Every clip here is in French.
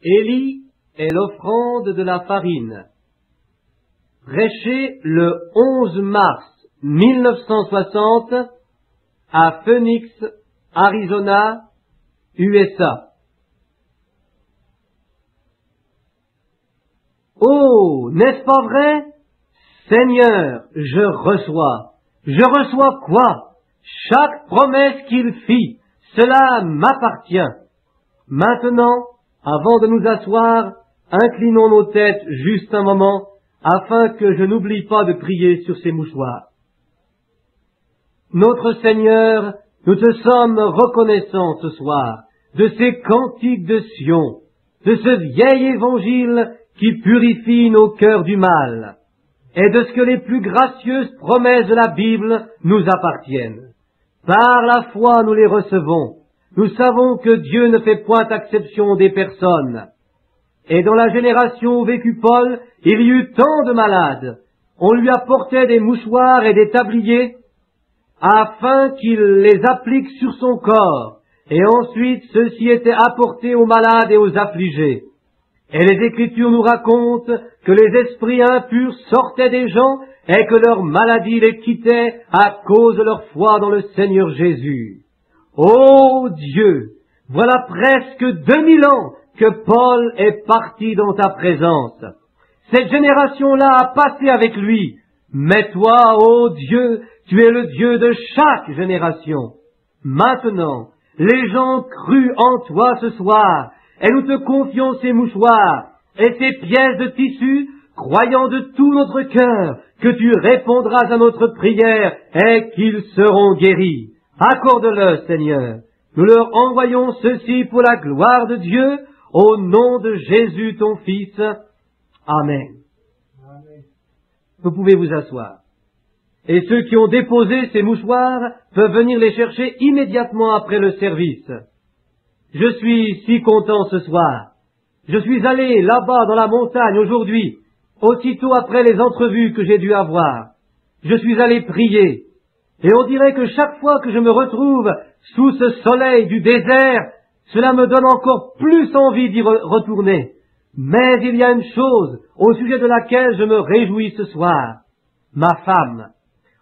Élie et l'offrande de la farine. Prêché le 11 mars 1960 à Phoenix, Arizona, USA. Oh, n'est-ce pas vrai? Seigneur, je reçois quoi? Chaque promesse qu'il fit, cela m'appartient. Maintenant, avant de nous asseoir, inclinons nos têtes juste un moment, afin que je n'oublie pas de prier sur ces mouchoirs. Notre Seigneur, nous te sommes reconnaissants ce soir de ces cantiques de Sion, de ce vieil évangile qui purifie nos cœurs du mal, et de ce que les plus gracieuses promesses de la Bible nous appartiennent. Par la foi, nous les recevons. Nous savons que Dieu ne fait point exception des personnes. Et dans la génération où vécut Paul, il y eut tant de malades. On lui apportait des mouchoirs et des tabliers, afin qu'il les applique sur son corps, et ensuite ceux-ci étaient apportés aux malades et aux affligés. Et les Écritures nous racontent que les esprits impurs sortaient des gens et que leur maladie les quittait à cause de leur foi dans le Seigneur Jésus. Ô Dieu, voilà presque 2000 ans que Paul est parti dans ta présence. Cette génération-là a passé avec lui, mais toi, ô Dieu, tu es le Dieu de chaque génération. Maintenant, les gens crus en toi ce soir, et nous te confions ces mouchoirs et ces pièces de tissu, croyant de tout notre cœur que tu répondras à notre prière et qu'ils seront guéris. Accorde-le, Seigneur. Nous leur envoyons ceci pour la gloire de Dieu, au nom de Jésus, ton Fils. Amen. Amen. Vous pouvez vous asseoir. Et ceux qui ont déposé ces mouchoirs peuvent venir les chercher immédiatement après le service. Je suis si content ce soir. Je suis allé là-bas dans la montagne aujourd'hui, aussitôt après les entrevues que j'ai dû avoir. Je suis allé prier. Et on dirait que chaque fois que je me retrouve sous ce soleil du désert, cela me donne encore plus envie d'y retourner. Mais il y a une chose au sujet de laquelle je me réjouis ce soir. Ma femme.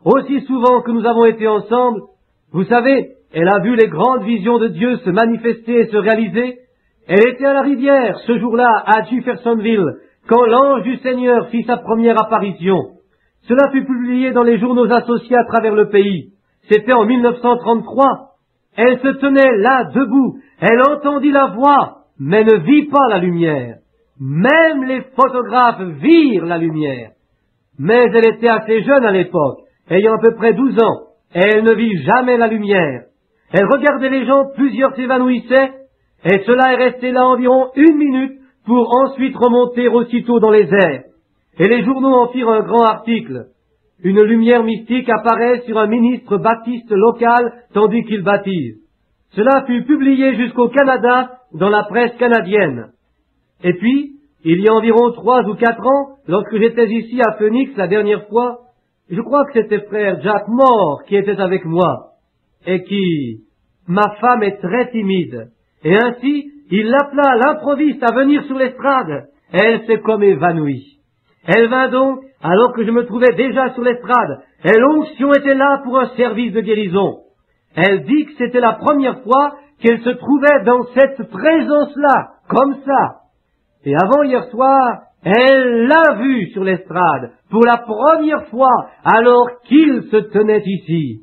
Aussi souvent que nous avons été ensemble, vous savez, elle a vu les grandes visions de Dieu se manifester et se réaliser. Elle était à la rivière ce jour-là à Jeffersonville, quand l'ange du Seigneur fit sa première apparition. Cela fut publié dans les journaux associés à travers le pays. C'était en 1933. Elle se tenait là, debout. Elle entendit la voix, mais ne vit pas la lumière. Même les photographes virent la lumière. Mais elle était assez jeune à l'époque, ayant à peu près 12 ans, et elle ne vit jamais la lumière. Elle regardait les gens, plusieurs s'évanouissaient, et cela est resté là environ 1 minute pour ensuite remonter aussitôt dans les airs. Et les journaux en firent un grand article. Une lumière mystique apparaît sur un ministre baptiste local tandis qu'il baptise. Cela fut publié jusqu'au Canada dans la presse canadienne. Et puis, il y a environ 3 ou 4 ans, lorsque j'étais ici à Phoenix la dernière fois, je crois que c'était frère Jack Moore qui était avec moi, et qui... Ma femme est très timide, et ainsi, il l'appela à l'improviste à venir sur l'estrade. Elle s'est comme évanouie. Elle vint donc, alors que je me trouvais déjà sur l'estrade, et l'onction était là pour un service de guérison. Elle dit que c'était la première fois qu'elle se trouvait dans cette présence-là, comme ça. Et avant hier soir, elle l'a vu sur l'estrade, pour la première fois, alors qu'il se tenait ici.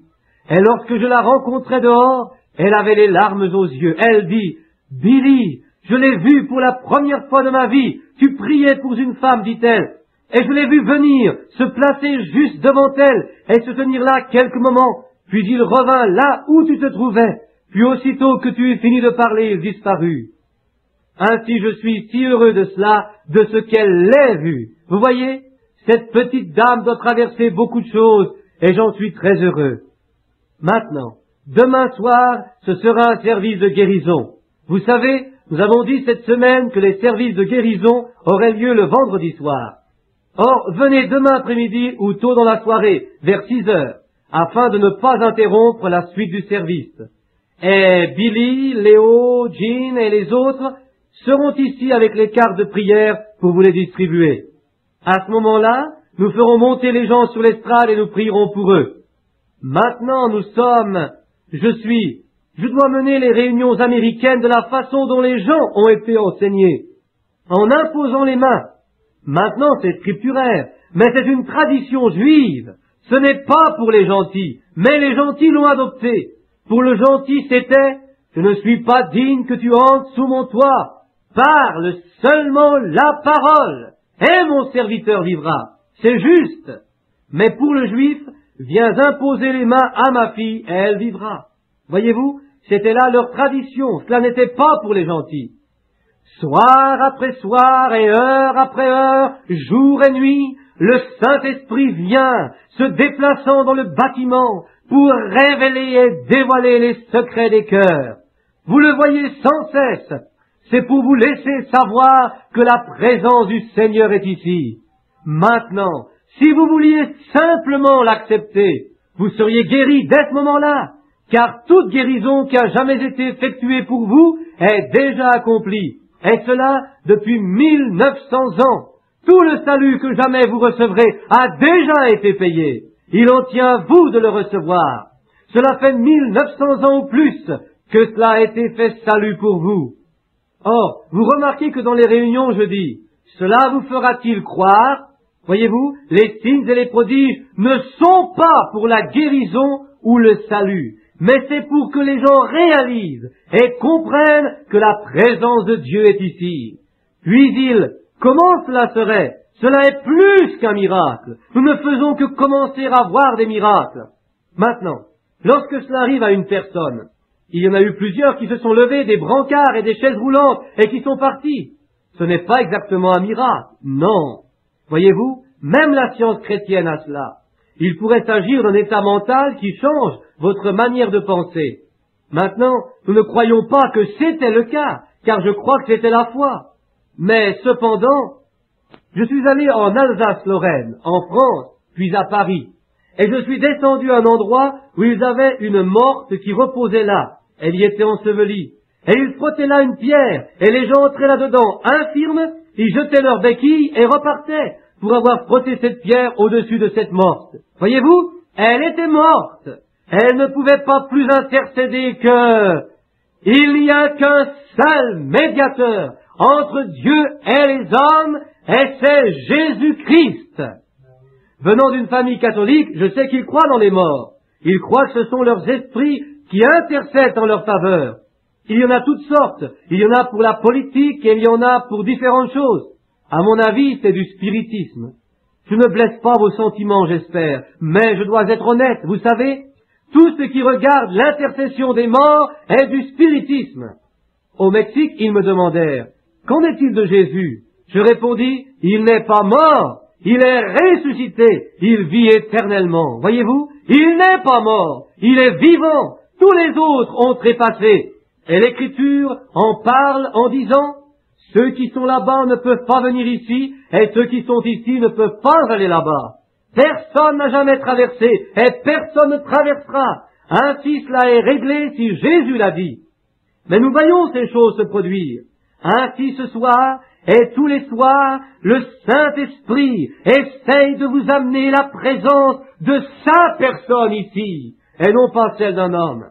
Et lorsque je la rencontrai dehors, elle avait les larmes aux yeux. Elle dit, « Billy, je l'ai vu pour la première fois de ma vie. Tu priais pour une femme, dit-elle. Et je l'ai vu venir, se placer juste devant elle et se tenir là quelques moments. Puis il revint là où tu te trouvais. Puis aussitôt que tu eus fini de parler, il disparut. Ainsi je suis si heureux de cela, de ce qu'elle l'ait vu. Vous voyez, cette petite dame doit traverser beaucoup de choses et j'en suis très heureux. Maintenant, demain soir, ce sera un service de guérison. Vous savez, nous avons dit cette semaine que les services de guérison auraient lieu le vendredi soir. Or, venez demain après-midi ou tôt dans la soirée, vers 6 heures, afin de ne pas interrompre la suite du service. Et Billy, Léo, Jean et les autres seront ici avec les cartes de prière pour vous les distribuer. À ce moment-là, nous ferons monter les gens sur l'estrade et nous prierons pour eux. Maintenant, je dois mener les réunions américaines de la façon dont les gens ont été enseignés, en imposant les mains. Maintenant, c'est scripturaire, mais c'est une tradition juive. Ce n'est pas pour les gentils, mais les gentils l'ont adopté. Pour le gentil, c'était « Je ne suis pas digne que tu entres sous mon toit. Parle seulement la parole, et mon serviteur vivra. » C'est juste. Mais pour le juif, « Viens imposer les mains à ma fille, et elle vivra. » Voyez-vous, c'était là leur tradition. Cela n'était pas pour les gentils. Soir après soir et heure après heure, jour et nuit, le Saint-Esprit vient, se déplaçant dans le bâtiment pour révéler et dévoiler les secrets des cœurs. Vous le voyez sans cesse. C'est pour vous laisser savoir que la présence du Seigneur est ici. Maintenant, si vous vouliez simplement l'accepter, vous seriez guéri dès ce moment-là, car toute guérison qui a jamais été effectuée pour vous est déjà accomplie, et cela depuis 1900 ans. Tout le salut que jamais vous recevrez a déjà été payé. Il en tient à vous de le recevoir. Cela fait 1900 ans ou plus que cela a été fait salut pour vous. Or, vous remarquez que dans les réunions, je dis, cela vous fera-t-il croire? Voyez-vous, les signes et les prodiges ne sont pas pour la guérison ou le salut, mais c'est pour que les gens réalisent et comprennent que la présence de Dieu est ici. Puis comment cela serait? Cela est plus qu'un miracle. Nous ne faisons que commencer à voir des miracles. Maintenant, lorsque cela arrive à une personne, il y en a eu plusieurs qui se sont levés des brancards et des chaises roulantes et qui sont partis. Ce n'est pas exactement un miracle, non. Voyez-vous, même la science chrétienne a cela. Il pourrait s'agir d'un état mental qui change votre manière de penser. Maintenant, nous ne croyons pas que c'était le cas, car je crois que c'était la foi. Mais cependant, je suis allé en Alsace-Lorraine, en France, puis à Paris, et je suis descendu à un endroit où ils avaient une morte qui reposait là. Elle y était ensevelie. Et ils frottaient là une pierre, et les gens entraient là-dedans infirmes, ils jetaient leurs béquilles et repartaient pour avoir frotté cette pierre au-dessus de cette morte. Voyez-vous, elle était morte. Elle ne pouvait pas plus intercéder que « Il n'y a qu'un seul médiateur entre Dieu et les hommes, et c'est Jésus-Christ. » Venant d'une famille catholique, je sais qu'ils croient dans les morts. Ils croient que ce sont leurs esprits qui intercèdent en leur faveur. Il y en a toutes sortes. Il y en a pour la politique et il y en a pour différentes choses. À mon avis, c'est du spiritisme. Je ne blesse pas vos sentiments, j'espère, mais je dois être honnête. Vous savez, tout ce qui regarde l'intercession des morts est du spiritisme. Au Mexique, ils me demandèrent, qu'en est-il de Jésus? Je répondis, il n'est pas mort, il est ressuscité, il vit éternellement. Voyez-vous, il n'est pas mort, il est vivant, tous les autres ont trépassé. Et l'Écriture en parle en disant, ceux qui sont là-bas ne peuvent pas venir ici, et ceux qui sont ici ne peuvent pas aller là-bas. Personne n'a jamais traversé, et personne ne traversera. Ainsi cela est réglé si Jésus l'a dit. Mais nous voyons ces choses se produire. Ainsi ce soir, et tous les soirs, le Saint-Esprit essaye de vous amener la présence de sa personne ici, et non pas celle d'un homme.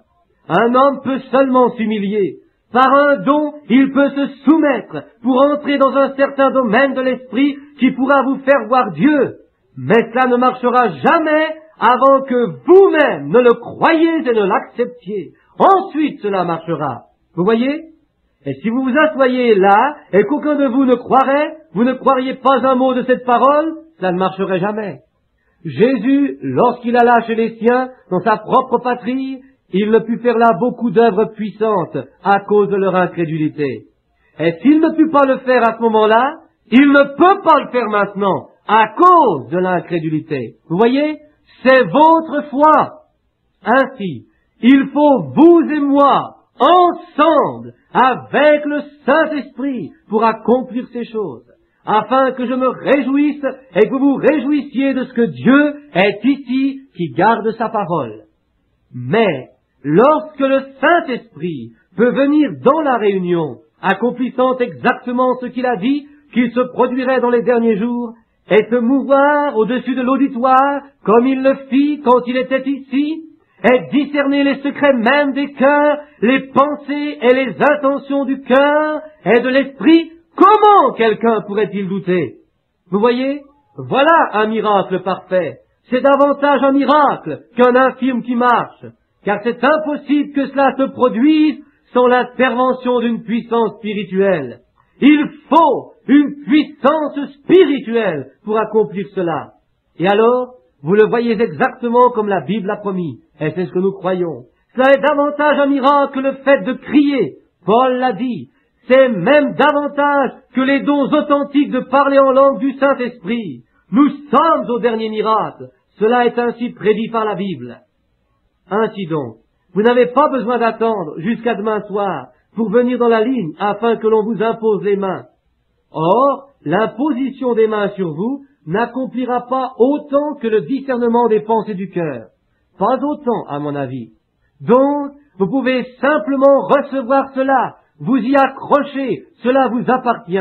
Un homme peut seulement s'humilier. Par un don, il peut se soumettre pour entrer dans un certain domaine de l'esprit qui pourra vous faire voir Dieu. Mais cela ne marchera jamais avant que vous-même ne le croyiez et ne l'acceptiez. Ensuite, cela marchera. Vous voyez? Et si vous vous asseyez là et qu'aucun de vous ne croirait, vous ne croiriez pas un mot de cette parole, cela ne marcherait jamais. Jésus, lorsqu'il alla chez les siens, dans sa propre patrie, il ne put faire là beaucoup d'œuvres puissantes à cause de leur incrédulité. Et s'il ne put pas le faire à ce moment-là, il ne peut pas le faire maintenant à cause de l'incrédulité. Vous voyez, c'est votre foi. Ainsi, il faut vous et moi, ensemble, avec le Saint-Esprit, pour accomplir ces choses, afin que je me réjouisse et que vous vous réjouissiez de ce que Dieu est ici qui garde sa parole. Mais, lorsque le Saint-Esprit peut venir dans la réunion accomplissant exactement ce qu'il a dit qu'il se produirait dans les derniers jours, et se mouvoir au-dessus de l'auditoire, comme il le fit quand il était ici, et discerner les secrets même des cœurs, les pensées et les intentions du cœur et de l'esprit, comment quelqu'un pourrait-il douter? Vous voyez, voilà un miracle parfait. C'est davantage un miracle qu'un infirme qui marche, car c'est impossible que cela se produise sans l'intervention d'une puissance spirituelle. Il faut une puissance spirituelle pour accomplir cela. Et alors, vous le voyez exactement comme la Bible l'a promis, et c'est ce que nous croyons. Cela est davantage un miracle que le fait de crier. Paul l'a dit. C'est même davantage que les dons authentiques de parler en langue du Saint-Esprit. Nous sommes au dernier miracle. Cela est ainsi prédit par la Bible. Ainsi donc, vous n'avez pas besoin d'attendre jusqu'à demain soir pour venir dans la ligne afin que l'on vous impose les mains. Or, l'imposition des mains sur vous n'accomplira pas autant que le discernement des pensées du cœur. Pas autant, à mon avis. Donc, vous pouvez simplement recevoir cela, vous y accrocher, cela vous appartient,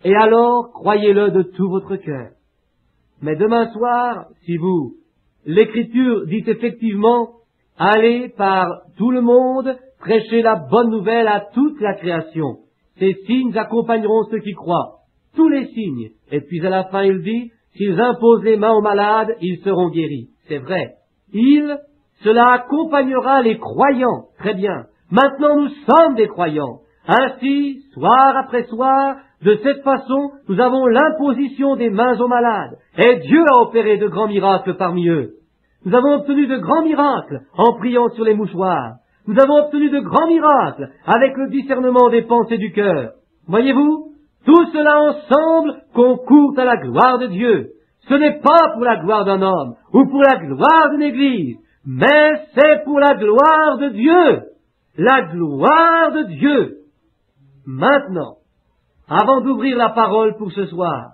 et alors croyez-le de tout votre cœur. Mais demain soir, si vous, l'Écriture dit effectivement, allez par tout le monde, prêchez la bonne nouvelle à toute la création. Ces signes accompagneront ceux qui croient. Tous les signes. Et puis à la fin, il dit, s'ils imposent les mains aux malades, ils seront guéris. C'est vrai. Cela accompagnera les croyants. Très bien. Maintenant, nous sommes des croyants. Ainsi, soir après soir, de cette façon, nous avons l'imposition des mains aux malades. Et Dieu a opéré de grands miracles parmi eux. Nous avons obtenu de grands miracles en priant sur les mouchoirs. Nous avons obtenu de grands miracles avec le discernement des pensées du cœur. Voyez-vous, tout cela ensemble concourt à la gloire de Dieu. Ce n'est pas pour la gloire d'un homme ou pour la gloire d'une église, mais c'est pour la gloire de Dieu. La gloire de Dieu. Maintenant, avant d'ouvrir la parole pour ce soir,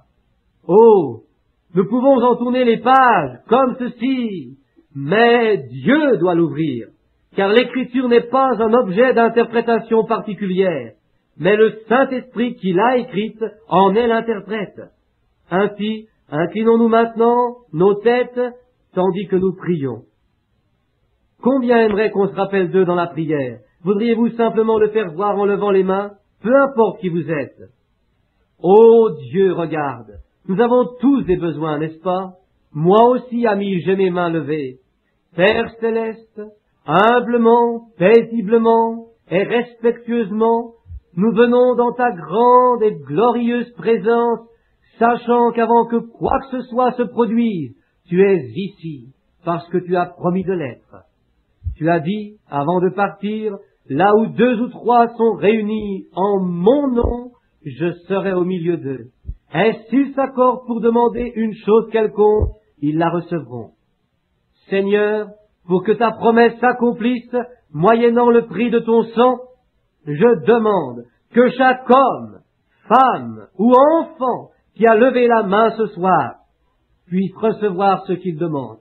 nous pouvons en tourner les pages comme ceci, mais Dieu doit l'ouvrir, car l'Écriture n'est pas un objet d'interprétation particulière, mais le Saint-Esprit qui l'a écrite en est l'interprète. Ainsi, inclinons-nous maintenant nos têtes tandis que nous prions. Combien aimerait qu'on se rappelle d'eux dans la prière? Voudriez-vous simplement le faire voir en levant les mains? Peu importe qui vous êtes. Ô Dieu, regarde, nous avons tous des besoins, n'est-ce pas? Moi aussi, ami, j'ai mes mains levées. Père céleste, humblement, paisiblement et respectueusement, nous venons dans ta grande et glorieuse présence, sachant qu'avant que quoi que ce soit se produise, tu es ici, parce que tu as promis de l'être. Tu as dit, avant de partir, là où 2 ou 3 sont réunis en mon nom, je serai au milieu d'eux. Et s'ils s'accordent pour demander une chose quelconque, ils la recevront. Seigneur, pour que ta promesse s'accomplisse, moyennant le prix de ton sang, je demande que chaque homme, femme ou enfant qui a levé la main ce soir puisse recevoir ce qu'il demande.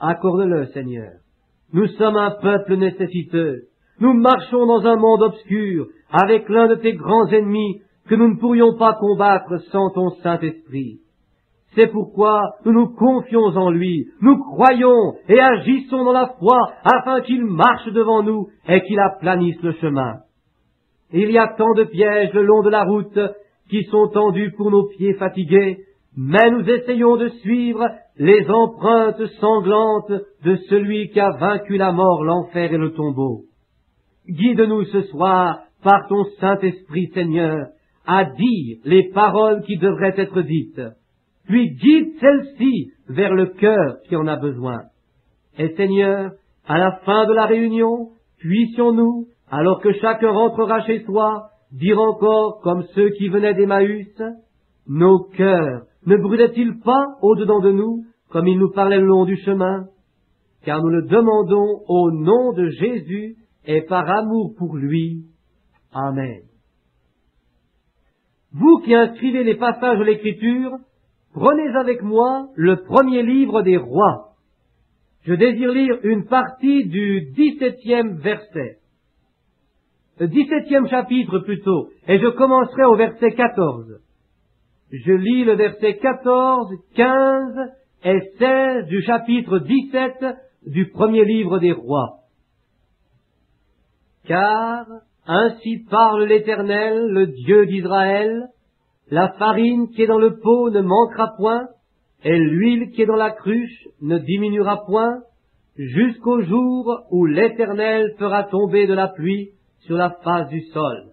Accorde-le, Seigneur. Nous sommes un peuple nécessiteux. Nous marchons dans un monde obscur avec l'un de tes grands ennemis que nous ne pourrions pas combattre sans ton Saint-Esprit. C'est pourquoi nous nous confions en lui, nous croyons et agissons dans la foi afin qu'il marche devant nous et qu'il aplanisse le chemin. Il y a tant de pièges le long de la route qui sont tendus pour nos pieds fatigués, mais nous essayons de suivre les empreintes sanglantes de celui qui a vaincu la mort, l'enfer et le tombeau. Guide-nous ce soir par ton Saint-Esprit, Seigneur, à dire les paroles qui devraient être dites, puis guide celles-ci vers le cœur qui en a besoin. Et Seigneur, à la fin de la réunion, puissions-nous, alors que chacun rentrera chez soi, dire encore comme ceux qui venaient d'Emmaüs, nos cœurs ne brûlaient-ils pas au-dedans de nous, comme ils nous parlaient le long du chemin? Car nous le demandons au nom de Jésus et par amour pour lui. Amen. Vous qui inscrivez les passages de l'Écriture, prenez avec moi le premier livre des Rois. Je désire lire une partie du 17e verset. 17e chapitre plutôt, et je commencerai au verset 14. Je lis le verset 14, 15 et 16 du chapitre 17 du premier livre des rois. Car ainsi parle l'Éternel, le Dieu d'Israël, la farine qui est dans le pot ne manquera point, et l'huile qui est dans la cruche ne diminuera point, jusqu'au jour où l'Éternel fera tomber de la pluie sur la face du sol.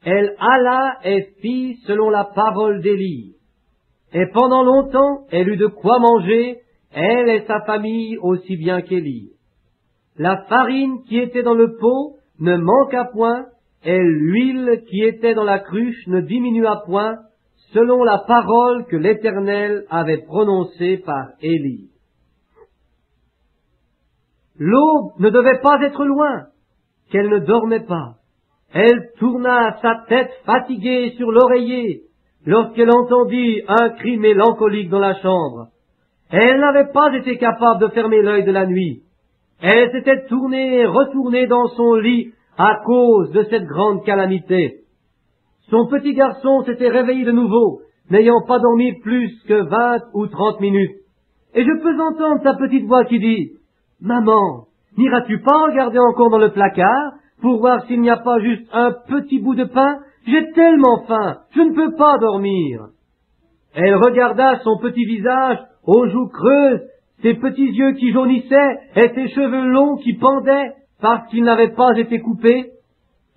Elle alla et fit selon la parole d'Élie. Et pendant longtemps, elle eut de quoi manger, elle et sa famille aussi bien qu'Élie. La farine qui était dans le pot ne manqua point, et l'huile qui était dans la cruche ne diminua point, selon la parole que l'Éternel avait prononcée par Élie. L'aube ne devait pas être loin, qu'elle ne dormait pas. Elle tourna sa tête fatiguée sur l'oreiller lorsqu'elle entendit un cri mélancolique dans la chambre. Elle n'avait pas été capable de fermer l'œil de la nuit. Elle s'était tournée et retournée dans son lit à cause de cette grande calamité. Son petit garçon s'était réveillé de nouveau, n'ayant pas dormi plus que 20 ou 30 minutes. Et je peux entendre sa petite voix qui dit « Maman, n'iras-tu pas regarder encore dans le placard pour voir s'il n'y a pas juste un petit bout de pain? J'ai tellement faim, je ne peux pas dormir. » Elle regarda son petit visage aux joues creuses, ses petits yeux qui jaunissaient et ses cheveux longs qui pendaient parce qu'ils n'avaient pas été coupés,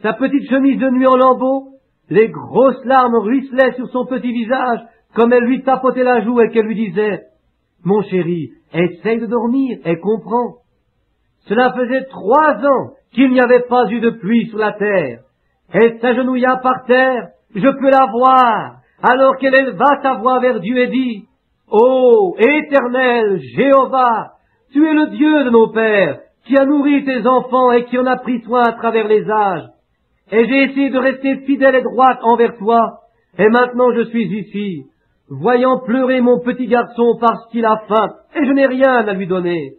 sa petite chemise de nuit en lambeaux. Les grosses larmes ruisselaient sur son petit visage comme elle lui tapotait la joue et qu'elle lui disait « Mon chéri, essaye de dormir et comprends. » Cela faisait 3 ans qu'il n'y avait pas eu de pluie sur la terre. Elle s'agenouilla par terre, je peux la voir, alors qu'elle éleva sa voix vers Dieu et dit « Ô Éternel, Jéhovah, tu es le Dieu de nos pères, qui a nourri tes enfants et qui en a pris soin à travers les âges. Et j'ai essayé de rester fidèle et droite envers toi, et maintenant je suis ici, voyant pleurer mon petit garçon parce qu'il a faim, et je n'ai rien à lui donner.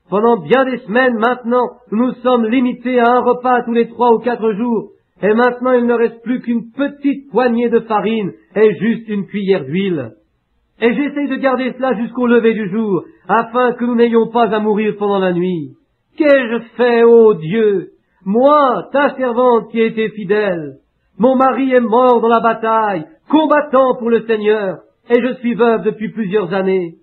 Pendant bien des semaines maintenant, nous sommes limités à un repas tous les 3 ou 4 jours, et maintenant il ne reste plus qu'une petite poignée de farine et juste une cuillère d'huile. Et j'essaye de garder cela jusqu'au lever du jour, afin que nous n'ayons pas à mourir pendant la nuit. Qu'ai-je fait, ô Dieu? Moi, ta servante qui ai été fidèle. Mon mari est mort dans la bataille, combattant pour le Seigneur, et je suis veuve depuis plusieurs années.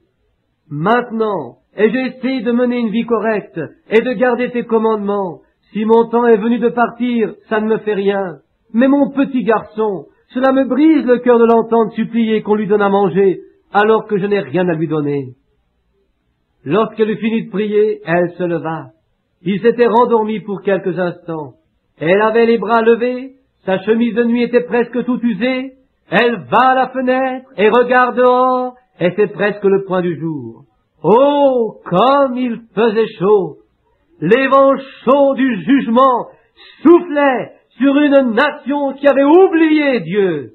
Maintenant, et j'ai essayé de mener une vie correcte et de garder tes commandements. Si mon temps est venu de partir, ça ne me fait rien. Mais mon petit garçon, cela me brise le cœur de l'entendre supplier qu'on lui donne à manger, alors que je n'ai rien à lui donner. Lorsqu'elle eut fini de prier, elle se leva. Il s'était rendormi pour quelques instants. Elle avait les bras levés, sa chemise de nuit était presque toute usée. Elle va à la fenêtre et regarde dehors, et c'est presque le point du jour. Oh, comme il faisait chaud! Les vents chauds du jugement soufflaient sur une nation qui avait oublié Dieu.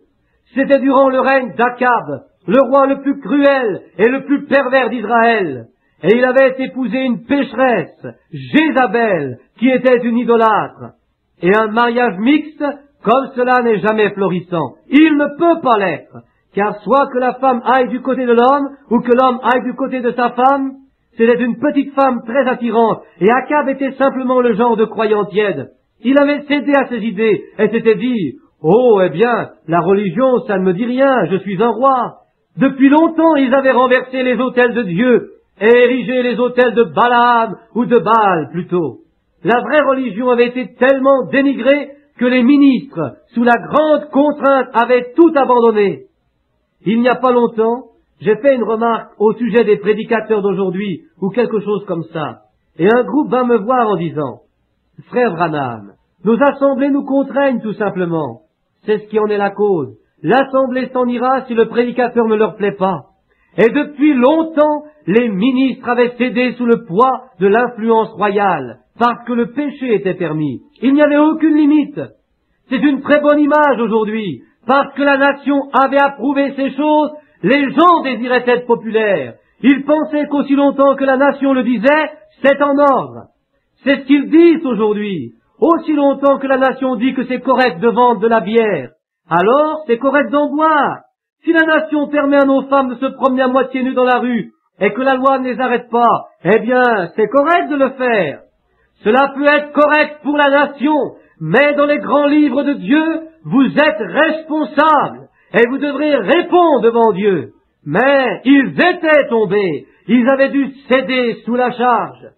C'était durant le règne d'Akab, le roi le plus cruel et le plus pervers d'Israël. Et il avait épousé une pécheresse, Jézabel, qui était une idolâtre. Et un mariage mixte, comme cela n'est jamais florissant. Il ne peut pas l'être, car soit que la femme aille du côté de l'homme, ou que l'homme aille du côté de sa femme, c'était une petite femme très attirante, et Akab était simplement le genre de croyant tiède. Il avait cédé à ses idées, et s'était dit, « Oh, eh bien, la religion, ça ne me dit rien, je suis un roi. » Depuis longtemps, ils avaient renversé les autels de Dieu, et érigé les autels de Balaam, ou de Baal plutôt. La vraie religion avait été tellement dénigrée que les ministres, sous la grande contrainte, avaient tout abandonné. Il n'y a pas longtemps, j'ai fait une remarque au sujet des prédicateurs d'aujourd'hui, ou quelque chose comme ça. Et un groupe vint me voir en disant, « Frère Branham, nos assemblées nous contraignent tout simplement. » C'est ce qui en est la cause. L'assemblée s'en ira si le prédicateur ne leur plaît pas. Et depuis longtemps, les ministres avaient cédé sous le poids de l'influence royale, parce que le péché était permis. Il n'y avait aucune limite. C'est une très bonne image aujourd'hui. Parce que la nation avait approuvé ces choses, les gens désiraient être populaires. Ils pensaient qu'aussi longtemps que la nation le disait, c'est en ordre. C'est ce qu'ils disent aujourd'hui. Aussi longtemps que la nation dit que c'est correct de vendre de la bière, alors c'est correct d'en boire. Si la nation permet à nos femmes de se promener à moitié nues dans la rue et que la loi ne les arrête pas, eh bien, c'est correct de le faire. Cela peut être correct pour la nation, mais dans les grands livres de Dieu, vous êtes responsables et vous devrez répondre devant Dieu. Mais ils étaient tombés, ils avaient dû céder sous la charge.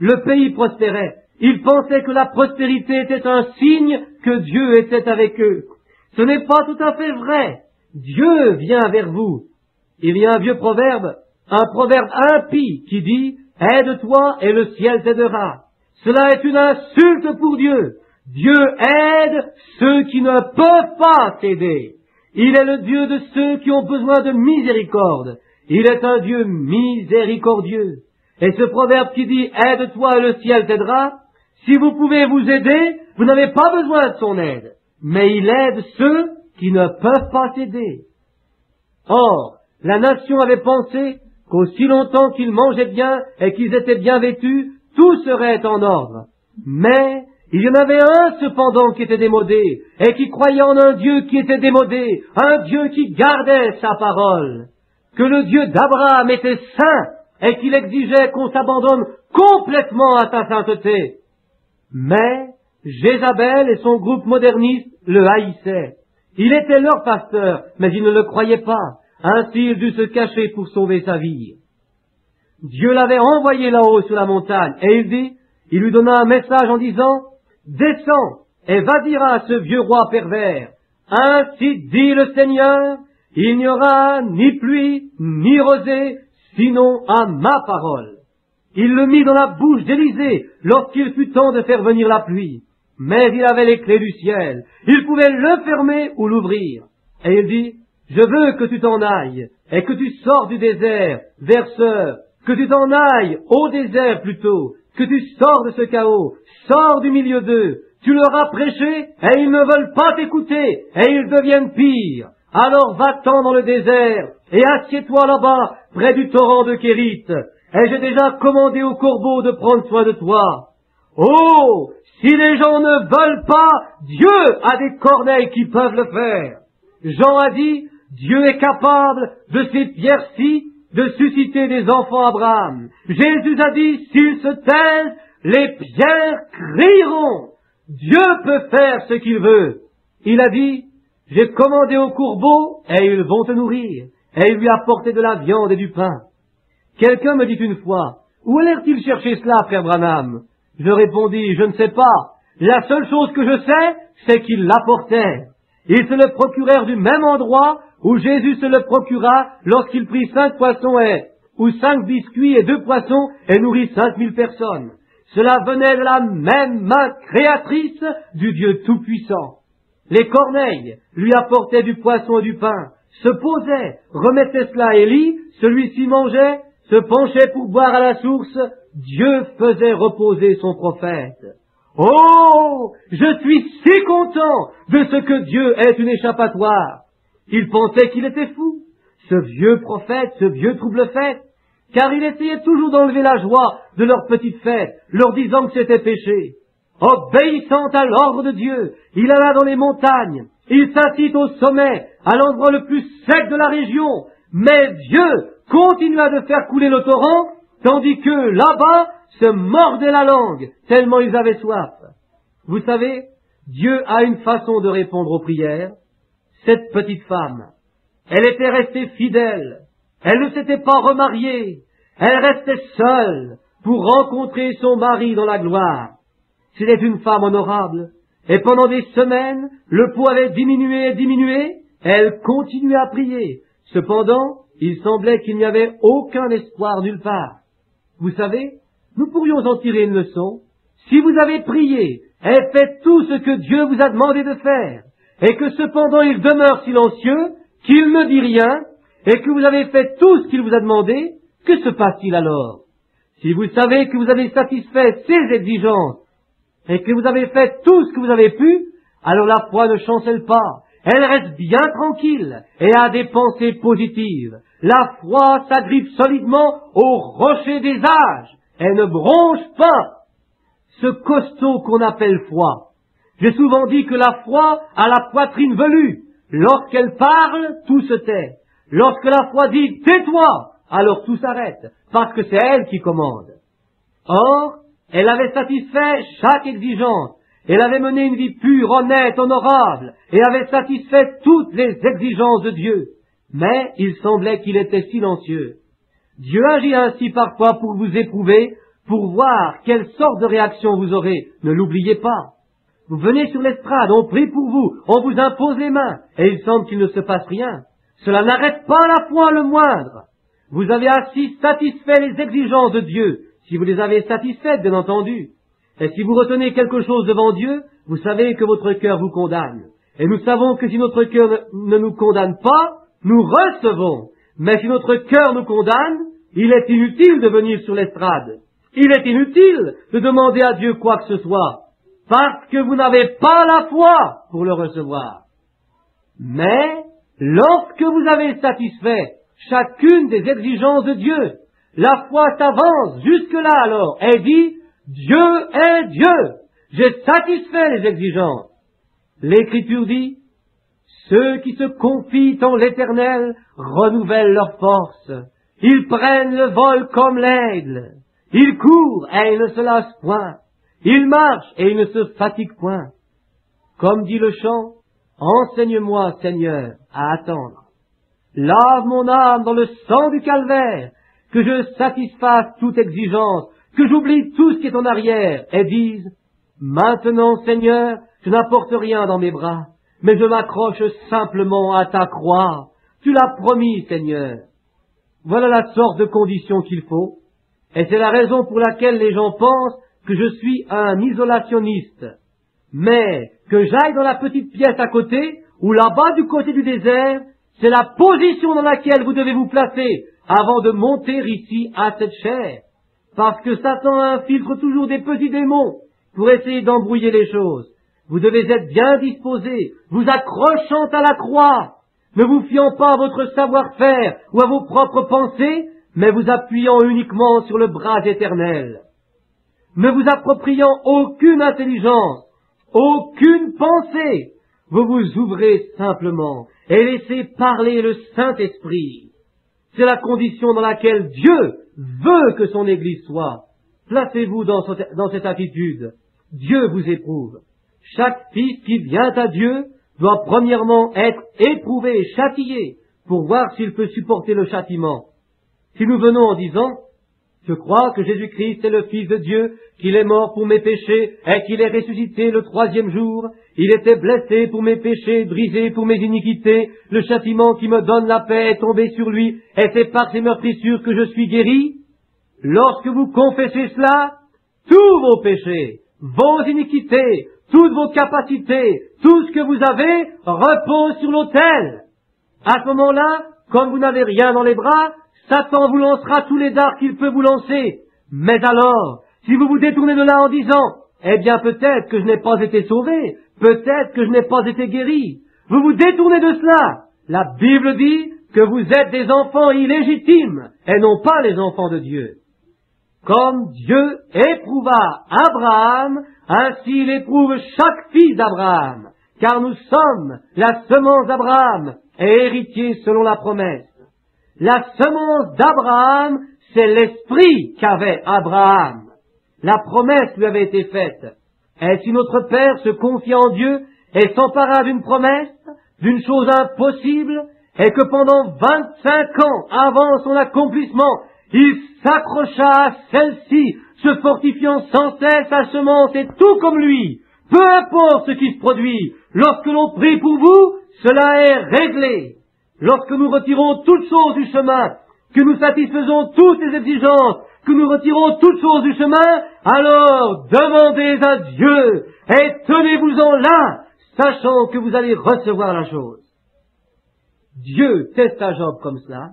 Le pays prospérait. Ils pensaient que la prospérité était un signe que Dieu était avec eux. Ce n'est pas tout à fait vrai. Dieu vient vers vous. Il y a un vieux proverbe, un proverbe impie qui dit « Aide-toi et le ciel t'aidera ». Cela est une insulte pour Dieu. Dieu aide ceux qui ne peuvent pas s'aider. Il est le Dieu de ceux qui ont besoin de miséricorde. Il est un Dieu miséricordieux. Et ce proverbe qui dit « Aide-toi et le ciel t'aidera », si vous pouvez vous aider, vous n'avez pas besoin de son aide. Mais il aide ceux qui ne peuvent pas s'aider. Or, la nation avait pensé qu'aussi longtemps qu'ils mangeaient bien et qu'ils étaient bien vêtus, tout serait en ordre. Mais il y en avait un cependant qui était démodé, et qui croyait en un Dieu qui était démodé, un Dieu qui gardait sa parole, que le Dieu d'Abraham était saint, et qu'il exigeait qu'on s'abandonne complètement à sa sainteté. Mais Jézabel et son groupe moderniste le haïssaient. Il était leur pasteur, mais ils ne le croyaient pas. Ainsi il dut se cacher pour sauver sa vie. Dieu l'avait envoyé là-haut sur la montagne, et il lui donna un message en disant « Descends et va dire à ce vieux roi pervers, ainsi dit le Seigneur, il n'y aura ni pluie ni rosée, sinon à ma parole. » Il le mit dans la bouche d'Élisée lorsqu'il fut temps de faire venir la pluie. Mais il avait les clés du ciel. Il pouvait le fermer ou l'ouvrir. Et il dit, je veux que tu t'en ailles et que tu sors du désert, verseur, que tu t'en ailles au désert plutôt, que tu sors de ce chaos, sors du milieu d'eux. Tu leur as prêché et ils ne veulent pas t'écouter et ils deviennent pires. Alors va-t'en dans le désert et assieds-toi là-bas près du torrent de Kérit. Et j'ai déjà commandé aux corbeaux de prendre soin de toi. Oh, si les gens ne veulent pas, Dieu a des corneilles qui peuvent le faire. Jean a dit, Dieu est capable de ces pierres-ci de susciter des enfants à Abraham. Jésus a dit, s'ils se taisent, les pierres crieront. Dieu peut faire ce qu'il veut. Il a dit, j'ai commandé aux courbeaux et ils vont te nourrir. Et il lui a apporté de la viande et du pain. Quelqu'un me dit une fois, où allèrent-ils chercher cela, frère Branham? Je répondis, je ne sais pas. La seule chose que je sais, c'est qu'ils l'apportèrent. Ils se le procurèrent du même endroit où Jésus se le procura lorsqu'il prit 5 poissons ou 5 biscuits et 2 poissons et nourrit 5000 personnes. Cela venait de la même main créatrice du Dieu Tout-Puissant. Les corneilles lui apportaient du poisson et du pain, se posaient, remettaient cela à Élie, celui-ci mangeait, se penchait pour boire à la source, Dieu faisait reposer son prophète. Oh, je suis si content de ce que Dieu est une échappatoire. Il pensait qu'il était fou, ce vieux prophète, ce vieux trouble-fête, car il essayait toujours d'enlever la joie de leur petite fête, leur disant que c'était péché. Obéissant à l'ordre de Dieu, il alla dans les montagnes, il s'assit au sommet, à l'endroit le plus sec de la région, mais Dieu continua de faire couler le torrent, tandis que là-bas se mordaient la langue, tellement ils avaient soif. Vous savez, Dieu a une façon de répondre aux prières. Cette petite femme, elle était restée fidèle, elle ne s'était pas remariée, elle restait seule pour rencontrer son mari dans la gloire. C'était une femme honorable, et pendant des semaines, le pot avait diminué et diminué, elle continuait à prier. Cependant, il semblait qu'il n'y avait aucun espoir nulle part. Vous savez, nous pourrions en tirer une leçon. Si vous avez prié et fait tout ce que Dieu vous a demandé de faire, et que cependant il demeure silencieux, qu'il ne dit rien, et que vous avez fait tout ce qu'il vous a demandé, que se passe-t-il alors? Si vous savez que vous avez satisfait ses exigences, et que vous avez fait tout ce que vous avez pu, alors la foi ne chancelle pas. Elle reste bien tranquille et a des pensées positives. La foi s'agrippe solidement au rocher des âges. Elle ne bronche pas. ce costaud qu'on appelle foi. J'ai souvent dit que la foi a la poitrine velue. Lorsqu'elle parle, tout se tait. Lorsque la foi dit « tais-toi », alors tout s'arrête, parce que c'est elle qui commande. Or, elle avait satisfait chaque exigence. Elle avait mené une vie pure, honnête, honorable, et avait satisfait toutes les exigences de Dieu. Mais il semblait qu'il était silencieux. Dieu agit ainsi parfois pour vous éprouver, pour voir quelle sorte de réaction vous aurez. Ne l'oubliez pas. Vous venez sur l'estrade, on prie pour vous, on vous impose les mains, et il semble qu'il ne se passe rien. Cela n'arrête pas la foi le moindre. Vous avez ainsi satisfait les exigences de Dieu, si vous les avez satisfaites, bien entendu. Et si vous retenez quelque chose devant Dieu, vous savez que votre cœur vous condamne. Et nous savons que si notre cœur ne nous condamne pas, nous recevons. Mais si notre cœur nous condamne, il est inutile de venir sur l'estrade. Il est inutile de demander à Dieu quoi que ce soit, parce que vous n'avez pas la foi pour le recevoir. Mais, lorsque vous avez satisfait chacune des exigences de Dieu, la foi s'avance jusque-là alors, et dit, Dieu est Dieu, j'ai satisfait les exigences. L'Écriture dit, ceux qui se confient en l'Éternel renouvellent leur force. Ils prennent le vol comme l'aigle. Ils courent et ils ne se lassent point. Ils marchent et ils ne se fatiguent point. Comme dit le chant, enseigne-moi, Seigneur, à attendre. Lave mon âme dans le sang du calvaire, que je satisfasse toute exigence, que j'oublie tout ce qui est en arrière, et dise, maintenant, Seigneur, je n'apporte rien dans mes bras, mais je m'accroche simplement à ta croix. Tu l'as promis, Seigneur. Voilà la sorte de condition qu'il faut, et c'est la raison pour laquelle les gens pensent que je suis un isolationniste. Mais que j'aille dans la petite pièce à côté, ou là-bas du côté du désert, c'est la position dans laquelle vous devez vous placer avant de monter ici à cette chair. Parce que Satan infiltre toujours des petits démons pour essayer d'embrouiller les choses. Vous devez être bien disposé, vous accrochant à la croix, ne vous fiant pas à votre savoir-faire ou à vos propres pensées, mais vous appuyant uniquement sur le bras éternel. Ne vous appropriant aucune intelligence, aucune pensée, vous vous ouvrez simplement et laissez parler le Saint-Esprit. C'est la condition dans laquelle Dieu veut que son Église soit. Placez-vous dans cette attitude. Dieu vous éprouve. Chaque fils qui vient à Dieu doit premièrement être éprouvé, châtié, pour voir s'il peut supporter le châtiment. Si nous venons en disant, je crois que Jésus-Christ est le Fils de Dieu, qu'il est mort pour mes péchés et qu'il est ressuscité le 3e jour, il était blessé pour mes péchés, brisé pour mes iniquités, le châtiment qui me donne la paix est tombé sur lui, et c'est par ses meurtrissures que je suis guéri. Lorsque vous confessez cela, tous vos péchés, vos iniquités, toutes vos capacités, tout ce que vous avez repose sur l'autel. À ce moment-là, comme vous n'avez rien dans les bras, Satan vous lancera tous les dards qu'il peut vous lancer. Mais alors, si vous vous détournez de là en disant, eh bien peut-être que je n'ai pas été sauvé, peut-être que je n'ai pas été guéri, vous vous détournez de cela. La Bible dit que vous êtes des enfants illégitimes et non pas les enfants de Dieu. Comme Dieu éprouva Abraham, ainsi il éprouve chaque fils d'Abraham, car nous sommes la semence d'Abraham et héritiers selon la promesse. La semence d'Abraham, c'est l'esprit qu'avait Abraham. La promesse lui avait été faite. Et si notre Père se confie en Dieu et s'empara d'une promesse, d'une chose impossible, et que pendant 25 ans avant son accomplissement, il s'accrocha à celle-ci, se fortifiant sans cesse sa semence et tout comme lui, peu importe ce qui se produit, lorsque l'on prie pour vous, cela est réglé. Lorsque nous retirons toutes choses du chemin, que nous satisfaisons toutes les exigences, que nous retirons toutes choses du chemin, alors demandez à Dieu et tenez-vous-en là, sachant que vous allez recevoir la chose. Dieu testa Job comme cela,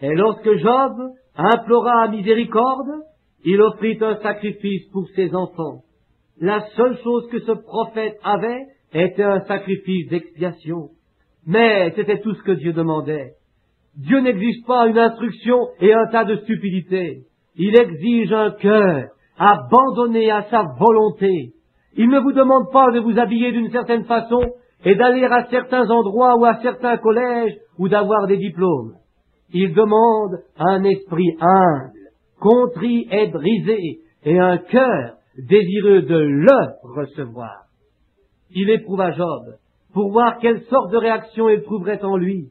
et lorsque Job implora miséricorde, il offrit un sacrifice pour ses enfants. La seule chose que ce prophète avait était un sacrifice d'expiation. Mais c'était tout ce que Dieu demandait. Dieu n'exige pas une instruction et un tas de stupidité. Il exige un cœur, abandonné à sa volonté. Il ne vous demande pas de vous habiller d'une certaine façon et d'aller à certains endroits ou à certains collèges ou d'avoir des diplômes. Il demande un esprit humble, contrit et brisé, et un cœur désireux de le recevoir. Il éprouva Job pour voir quelle sorte de réaction il trouverait en lui.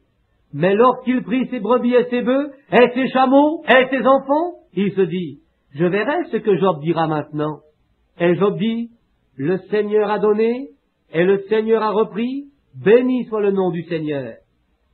Mais lorsqu'il prit ses brebis et ses bœufs, et ses chameaux, et ses enfants, il se dit, je verrai ce que Job dira maintenant. Et Job dit, le Seigneur a donné, et le Seigneur a repris, béni soit le nom du Seigneur.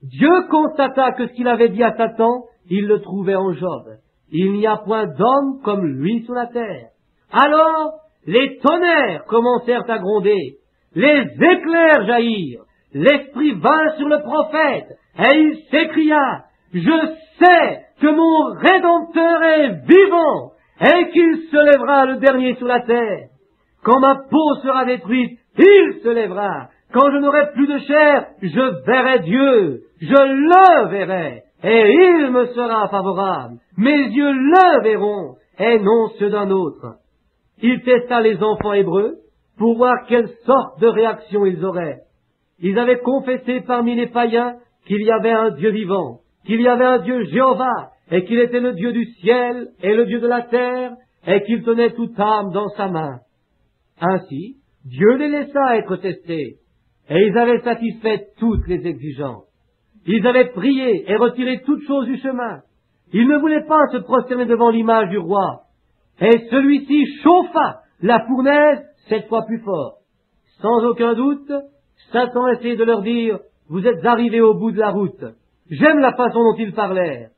Dieu constata que ce qu'il avait dit à Satan, il le trouvait en Job. Il n'y a point d'homme comme lui sur la terre. Alors, les tonnerres commencèrent à gronder, les éclairs jaillirent, l'Esprit vint sur le prophète, et il s'écria, je sais que mon Rédempteur est vivant, et qu'il se lèvera le dernier sur la terre. Quand ma peau sera détruite, il se lèvera. Quand je n'aurai plus de chair, je verrai Dieu, je le verrai, et il me sera favorable. Mes yeux le verront, et non ceux d'un autre. Il testa les enfants hébreux pour voir quelle sorte de réaction ils auraient. Ils avaient confessé parmi les païens qu'il y avait un Dieu vivant, qu'il y avait un Dieu Jéhovah, et qu'il était le Dieu du ciel et le Dieu de la terre, et qu'il tenait toute âme dans sa main. Ainsi, Dieu les laissa être testés, et ils avaient satisfait toutes les exigences. Ils avaient prié et retiré toutes choses du chemin. Ils ne voulaient pas se prosterner devant l'image du roi. Et celui-ci chauffa la fournaise 7 fois plus fort. Sans aucun doute, Satan essayait de leur dire, vous êtes arrivés au bout de la route. J'aime la façon dont ils parlèrent.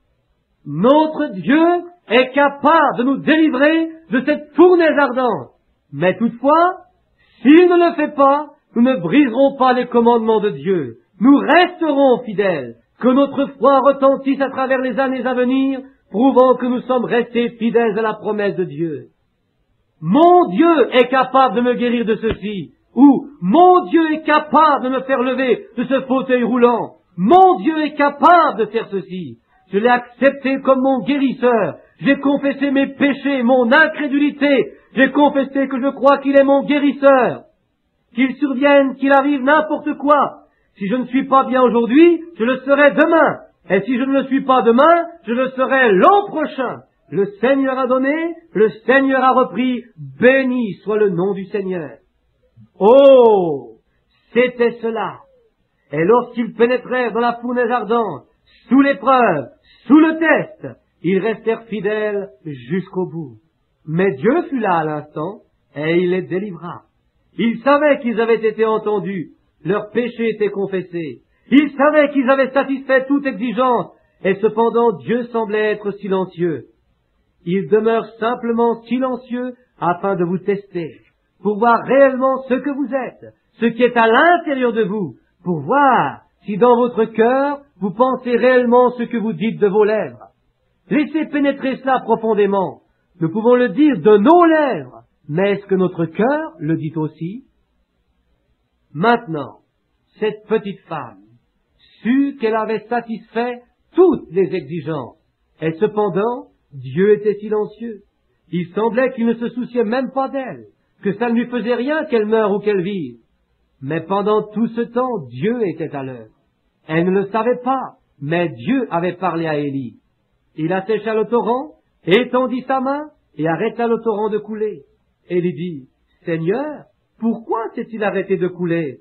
Notre Dieu est capable de nous délivrer de cette fournaise ardente. Mais toutefois, s'il ne le fait pas, nous ne briserons pas les commandements de Dieu. Nous resterons fidèles, que notre foi retentisse à travers les années à venir, prouvant que nous sommes restés fidèles à la promesse de Dieu. Mon Dieu est capable de me guérir de ceci, ou mon Dieu est capable de me faire lever de ce fauteuil roulant. Mon Dieu est capable de faire ceci. Je l'ai accepté comme mon guérisseur. J'ai confessé mes péchés, mon incrédulité. J'ai confessé que je crois qu'il est mon guérisseur. Qu'il survienne, qu'il arrive n'importe quoi. Si je ne suis pas bien aujourd'hui, je le serai demain. Et si je ne le suis pas demain, je le serai l'an prochain. Le Seigneur a donné, le Seigneur a repris. Béni soit le nom du Seigneur. Oh, c'était cela. Et lorsqu'ils pénétrèrent dans la fournaise ardente, sous l'épreuve, sous le test, ils restèrent fidèles jusqu'au bout. Mais Dieu fut là à l'instant, et il les délivra. Ils savaient qu'ils avaient été entendus, leurs péchés étaient confessés. Ils savaient qu'ils avaient satisfait toute exigence, et cependant Dieu semblait être silencieux. Il demeure simplement silencieux afin de vous tester, pour voir réellement ce que vous êtes, ce qui est à l'intérieur de vous, pour voir si dans votre cœur vous pensez réellement ce que vous dites de vos lèvres. Laissez pénétrer cela profondément. Nous pouvons le dire de nos lèvres, mais est-ce que notre cœur le dit aussi? Maintenant, cette petite femme sut qu'elle avait satisfait toutes les exigences, et cependant, Dieu était silencieux. Il semblait qu'il ne se souciait même pas d'elle, que ça ne lui faisait rien qu'elle meure ou qu'elle vive. Mais pendant tout ce temps, Dieu était à l'œuvre. Elle ne le savait pas, mais Dieu avait parlé à Élie. Il assécha le torrent, étendit sa main et arrêta le torrent de couler. Élie dit, « Seigneur, pourquoi s'est-il arrêté de couler ?»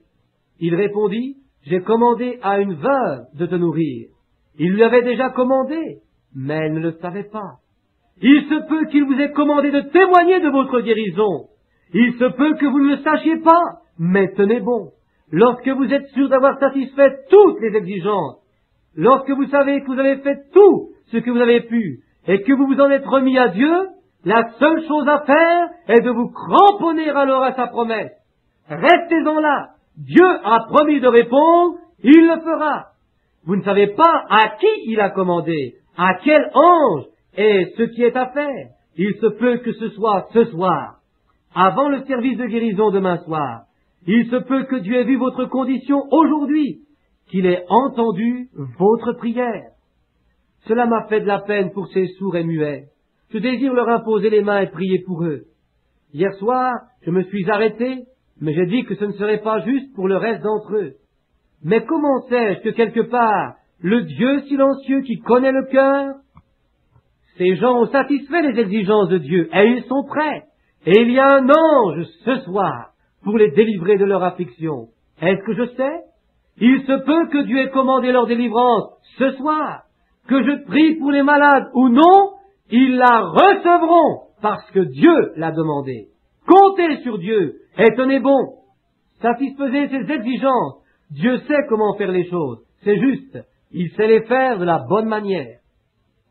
Il répondit, « J'ai commandé à une veuve de te nourrir. » Il lui avait déjà commandé, mais elle ne le savait pas. Il se peut qu'il vous ait commandé de témoigner de votre guérison. Il se peut que vous ne le sachiez pas, mais tenez bon. Lorsque vous êtes sûr d'avoir satisfait toutes les exigences, lorsque vous savez que vous avez fait tout ce que vous avez pu, et que vous vous en êtes remis à Dieu, la seule chose à faire est de vous cramponner alors à sa promesse. Restez-en là. Dieu a promis de répondre, il le fera. Vous ne savez pas à qui il a commandé, à quel ange, et ce qui est à faire. Il se peut que ce soit ce soir, avant le service de guérison demain soir. Il se peut que Dieu ait vu votre condition aujourd'hui, qu'il ait entendu votre prière. Cela m'a fait de la peine pour ces sourds et muets. je désire leur imposer les mains et prier pour eux. Hier soir, je me suis arrêté, mais j'ai dit que ce ne serait pas juste pour le reste d'entre eux. Mais comment sais-je que quelque part, le Dieu silencieux qui connaît le cœur, ces gens ont satisfait les exigences de Dieu, et ils sont prêts. Et il y a un ange ce soir pour les délivrer de leur affliction. Est-ce que je sais? Il se peut que Dieu ait commandé leur délivrance ce soir, que je prie pour les malades ou non, ils la recevront parce que Dieu l'a demandé. Comptez sur Dieu et tenez bon. Satisfaisez ses exigences. Dieu sait comment faire les choses. C'est juste. Il sait les faire de la bonne manière.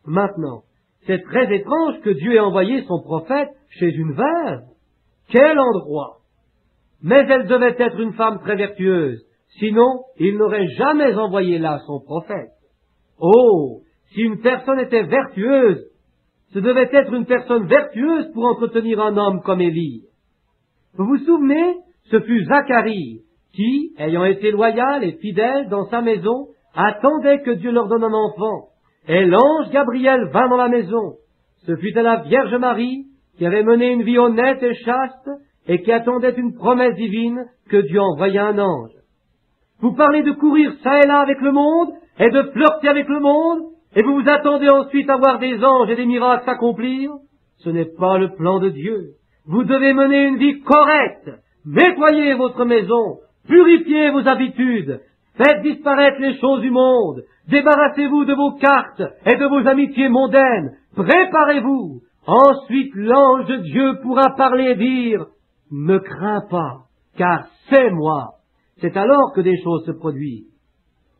Maintenant, c'est très étrange que Dieu ait envoyé son prophète chez une veuve. Quel endroit! Mais elle devait être une femme très vertueuse. Sinon, il n'aurait jamais envoyé là son prophète. Oh! Si une personne était vertueuse, ce devait être une personne vertueuse pour entretenir un homme comme Élie. Vous vous souvenez? Ce fut Zacharie qui, ayant été loyal et fidèle dans sa maison, attendait que Dieu leur donne un enfant. Et l'ange Gabriel vint dans la maison. Ce fut à la Vierge Marie, qui avait mené une vie honnête et chaste, et qui attendait une promesse divine, que Dieu envoya un ange. Vous parlez de courir çà et là avec le monde, et de flirter avec le monde, et vous vous attendez ensuite à voir des anges et des miracles s'accomplir? Ce n'est pas le plan de Dieu. Vous devez mener une vie correcte. Nettoyez votre maison, purifiez vos habitudes, faites disparaître les choses du monde, débarrassez-vous de vos cartes et de vos amitiés mondaines, préparez-vous. Ensuite l'ange de Dieu pourra parler et dire « Ne crains pas, car c'est moi ». C'est alors que des choses se produisent.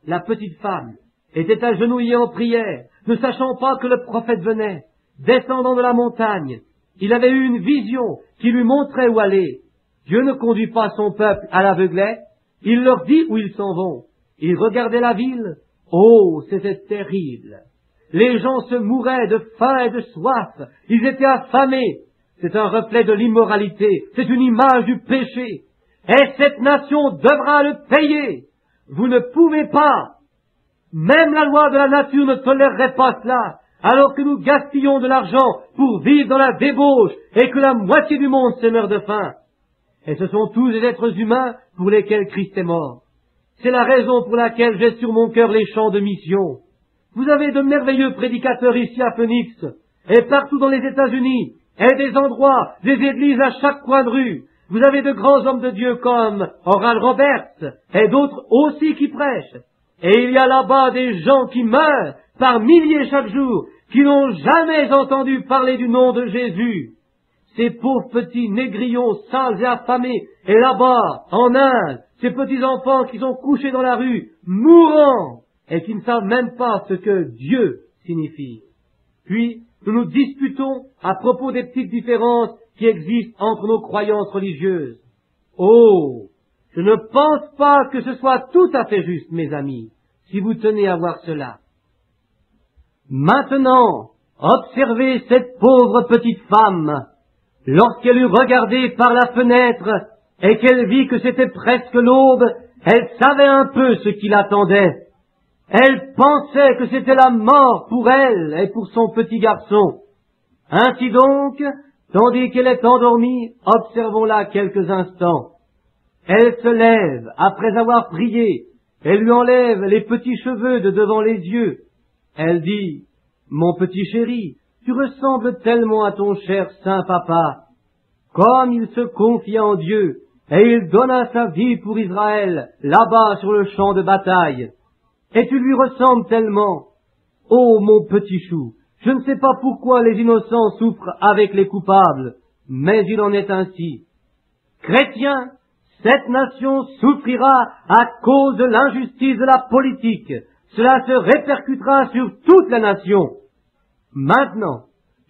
La petite femme était agenouillée en prière, ne sachant pas que le prophète venait, descendant de la montagne. Il avait eu une vision qui lui montrait où aller. Dieu ne conduit pas son peuple à l'aveuglette, il leur dit où ils s'en vont. Ils regardaient la ville. Oh, c'était terrible. Les gens se mouraient de faim et de soif. Ils étaient affamés. C'est un reflet de l'immoralité. C'est une image du péché. Et cette nation devra le payer. Vous ne pouvez pas. Même la loi de la nature ne tolérerait pas cela, alors que nous gaspillons de l'argent pour vivre dans la débauche et que la moitié du monde se meurt de faim. Et ce sont tous des êtres humains pour lesquels Christ est mort. C'est la raison pour laquelle j'ai sur mon cœur les chants de mission. Vous avez de merveilleux prédicateurs ici à Phoenix, et partout dans les États-Unis, et des endroits, des églises à chaque coin de rue. Vous avez de grands hommes de Dieu comme Oral Roberts, et d'autres aussi qui prêchent. Et il y a là-bas des gens qui meurent par milliers chaque jour, qui n'ont jamais entendu parler du nom de Jésus. Ces pauvres petits négrillons sales et affamés, et là-bas, en Inde, ces petits enfants qui sont couchés dans la rue, mourants, et qui ne savent même pas ce que Dieu signifie. Puis, nous nous disputons à propos des petites différences qui existent entre nos croyances religieuses. Oh! Je ne pense pas que ce soit tout à fait juste, mes amis, si vous tenez à voir cela. Maintenant, observez cette pauvre petite femme. Lorsqu'elle eut regardé par la fenêtre et qu'elle vit que c'était presque l'aube, elle savait un peu ce qui l'attendait. Elle pensait que c'était la mort pour elle et pour son petit garçon. Ainsi donc, tandis qu'elle est endormie, observons-la quelques instants. Elle se lève après avoir prié, elle lui enlève les petits cheveux de devant les yeux. Elle dit, « Mon petit chéri, tu ressembles tellement à ton cher saint papa. » Comme il se confiait en Dieu, et il donna sa vie pour Israël, là-bas sur le champ de bataille. Et tu lui ressembles tellement. Oh, mon petit chou, je ne sais pas pourquoi les innocents souffrent avec les coupables, mais il en est ainsi. Chrétiens, cette nation souffrira à cause de l'injustice de la politique. Cela se répercutera sur toute la nation. Maintenant,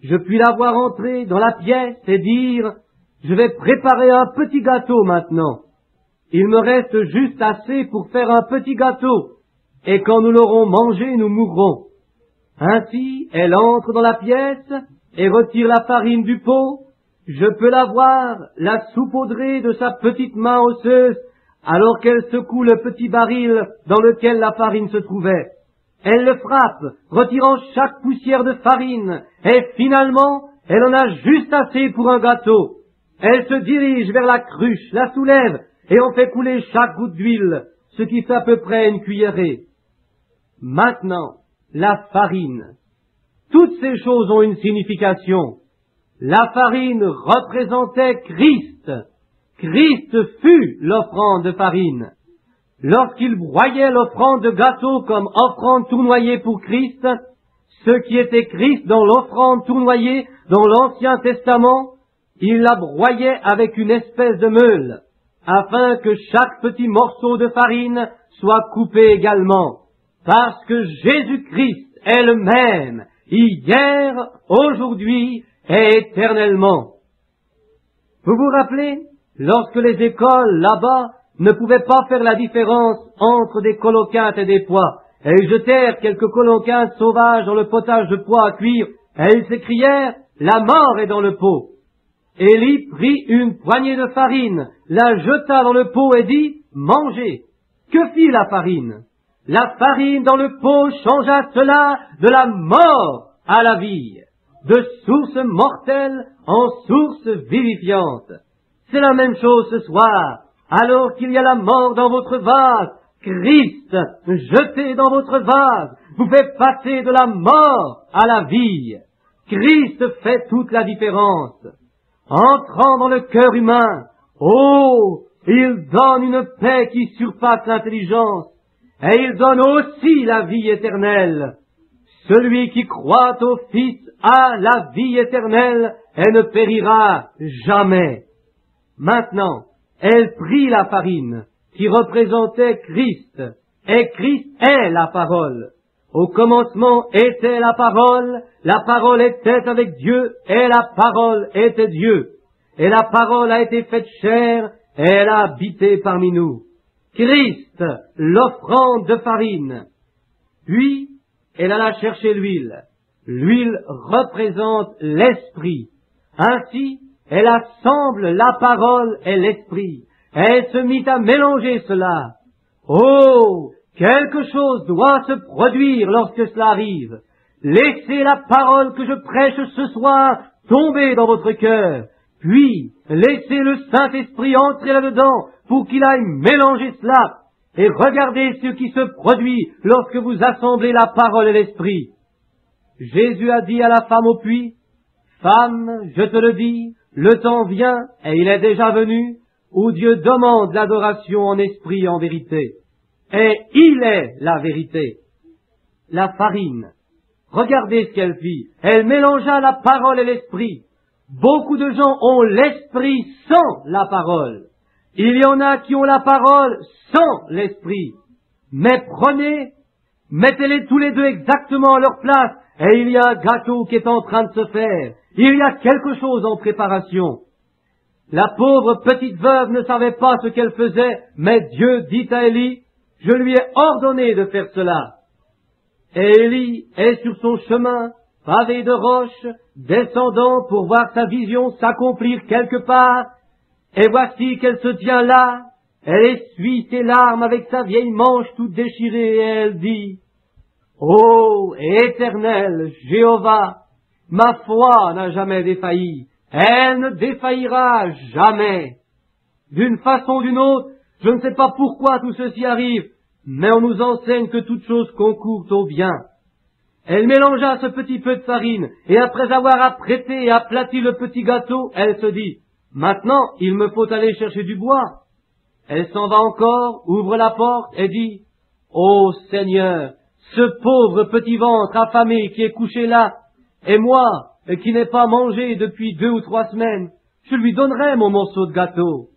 je puis la voir entrer dans la pièce et dire, je vais préparer un petit gâteau maintenant. Il me reste juste assez pour faire un petit gâteau, et quand nous l'aurons mangé, nous mourrons. Ainsi, elle entre dans la pièce et retire la farine du pot. Je peux la voir, la saupoudrer de sa petite main osseuse, alors qu'elle secoue le petit baril dans lequel la farine se trouvait. Elle le frappe, retirant chaque poussière de farine, et finalement, elle en a juste assez pour un gâteau. Elle se dirige vers la cruche, la soulève, et en fait couler chaque goutte d'huile, ce qui fait à peu près une cuillerée. Maintenant, la farine. Toutes ces choses ont une signification. La farine représentait Christ. Christ fut l'offrande de farine. Lorsqu'il broyait l'offrande de gâteau comme offrande tournoyée pour Christ, ce qui était Christ dans l'offrande tournoyée dans l'Ancien Testament, il la broyait avec une espèce de meule, afin que chaque petit morceau de farine soit coupé également, parce que Jésus-Christ est le même, hier, aujourd'hui et éternellement. Vous vous rappelez, lorsque les écoles là-bas ne pouvaient pas faire la différence entre des coloquintes et des pois, et ils jetèrent quelques coloquintes sauvages dans le potage de pois à cuire, et ils s'écrièrent, la mort est dans le pot. Élie prit une poignée de farine, la jeta dans le pot et dit, mangez. Que fit la farine? La farine dans le pot changea cela de la mort à la vie, de source mortelle en source vivifiante. C'est la même chose ce soir. Alors qu'il y a la mort dans votre vase, Christ, jeté dans votre vase, vous fait passer de la mort à la vie. Christ fait toute la différence. Entrant dans le cœur humain, oh, il donne une paix qui surpasse l'intelligence, et il donne aussi la vie éternelle. Celui qui croit au Fils a la vie éternelle et ne périra jamais. Maintenant, elle prit la farine qui représentait Christ, et Christ est la parole. Au commencement était la parole était avec Dieu, et la parole était Dieu. Et la parole a été faite chair, et elle a habité parmi nous. Christ, l'offrande de farine. Puis, elle alla chercher l'huile. L'huile représente l'esprit. Ainsi, elle assemble la parole et l'esprit. Elle se mit à mélanger cela. Oh, quelque chose doit se produire lorsque cela arrive. Laissez la parole que je prêche ce soir tomber dans votre cœur. Puis, laissez le Saint-Esprit entrer là-dedans pour qu'il aille mélanger cela. Et regardez ce qui se produit lorsque vous assemblez la parole et l'esprit. Jésus a dit à la femme au puits, « Femme, je te le dis, le temps vient, et il est déjà venu, où Dieu demande l'adoration en esprit et en vérité. Et il est la vérité. » La farine. Regardez ce qu'elle fit. Elle mélangea la parole et l'esprit. Beaucoup de gens ont l'esprit sans la parole. Il y en a qui ont la parole sans l'esprit. Mais prenez, mettez-les tous les deux exactement à leur place, et il y a un gâteau qui est en train de se faire. Il y a quelque chose en préparation. La pauvre petite veuve ne savait pas ce qu'elle faisait, mais Dieu dit à Élie, « Je lui ai ordonné de faire cela. » Et Élie est sur son chemin, pavé de roches, descendant pour voir sa vision s'accomplir quelque part, et voici qu'elle se tient là, elle essuie ses larmes avec sa vieille manche toute déchirée, et elle dit, « Ô Éternel Jéhovah, ma foi n'a jamais défailli, elle ne défaillira jamais. » D'une façon ou d'une autre, je ne sais pas pourquoi tout ceci arrive, mais on nous enseigne que toute chose concourt au bien. Elle mélangea ce petit peu de farine, et après avoir apprêté et aplati le petit gâteau, elle se dit, « Maintenant, il me faut aller chercher du bois. » Elle s'en va encore, ouvre la porte et dit, « Ô Seigneur, ce pauvre petit ventre affamé qui est couché là, et moi, qui n'ai pas mangé depuis 2 ou 3 semaines, je lui donnerai mon morceau de gâteau. »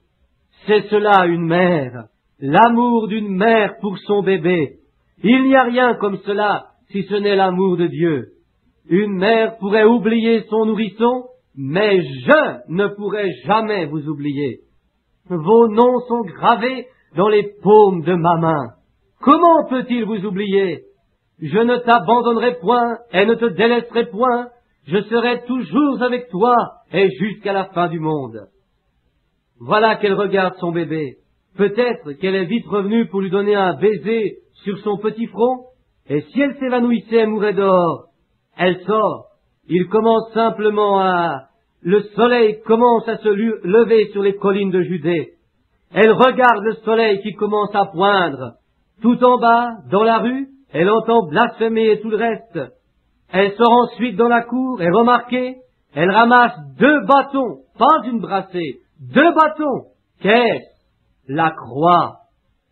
C'est cela une mère, l'amour d'une mère pour son bébé. Il n'y a rien comme cela, si ce n'est l'amour de Dieu. Une mère pourrait oublier son nourrisson, mais je ne pourrai jamais vous oublier. Vos noms sont gravés dans les paumes de ma main. Comment peut-il vous oublier? Je ne t'abandonnerai point et ne te délaisserai point. Je serai toujours avec toi et jusqu'à la fin du monde. Voilà qu'elle regarde son bébé. Peut-être qu'elle est vite revenue pour lui donner un baiser sur son petit front, Et si elle s'évanouissait et mourait dehors, elle sort. Il commence simplement le soleil commence à se lever sur les collines de Judée. Elle regarde le soleil qui commence à poindre. Tout en bas, dans la rue, elle entend blasphémer et tout le reste. Elle sort ensuite dans la cour et remarquez, elle ramasse 2 bâtons, pas une brassée, 2 bâtons. Qu'est-ce? La croix.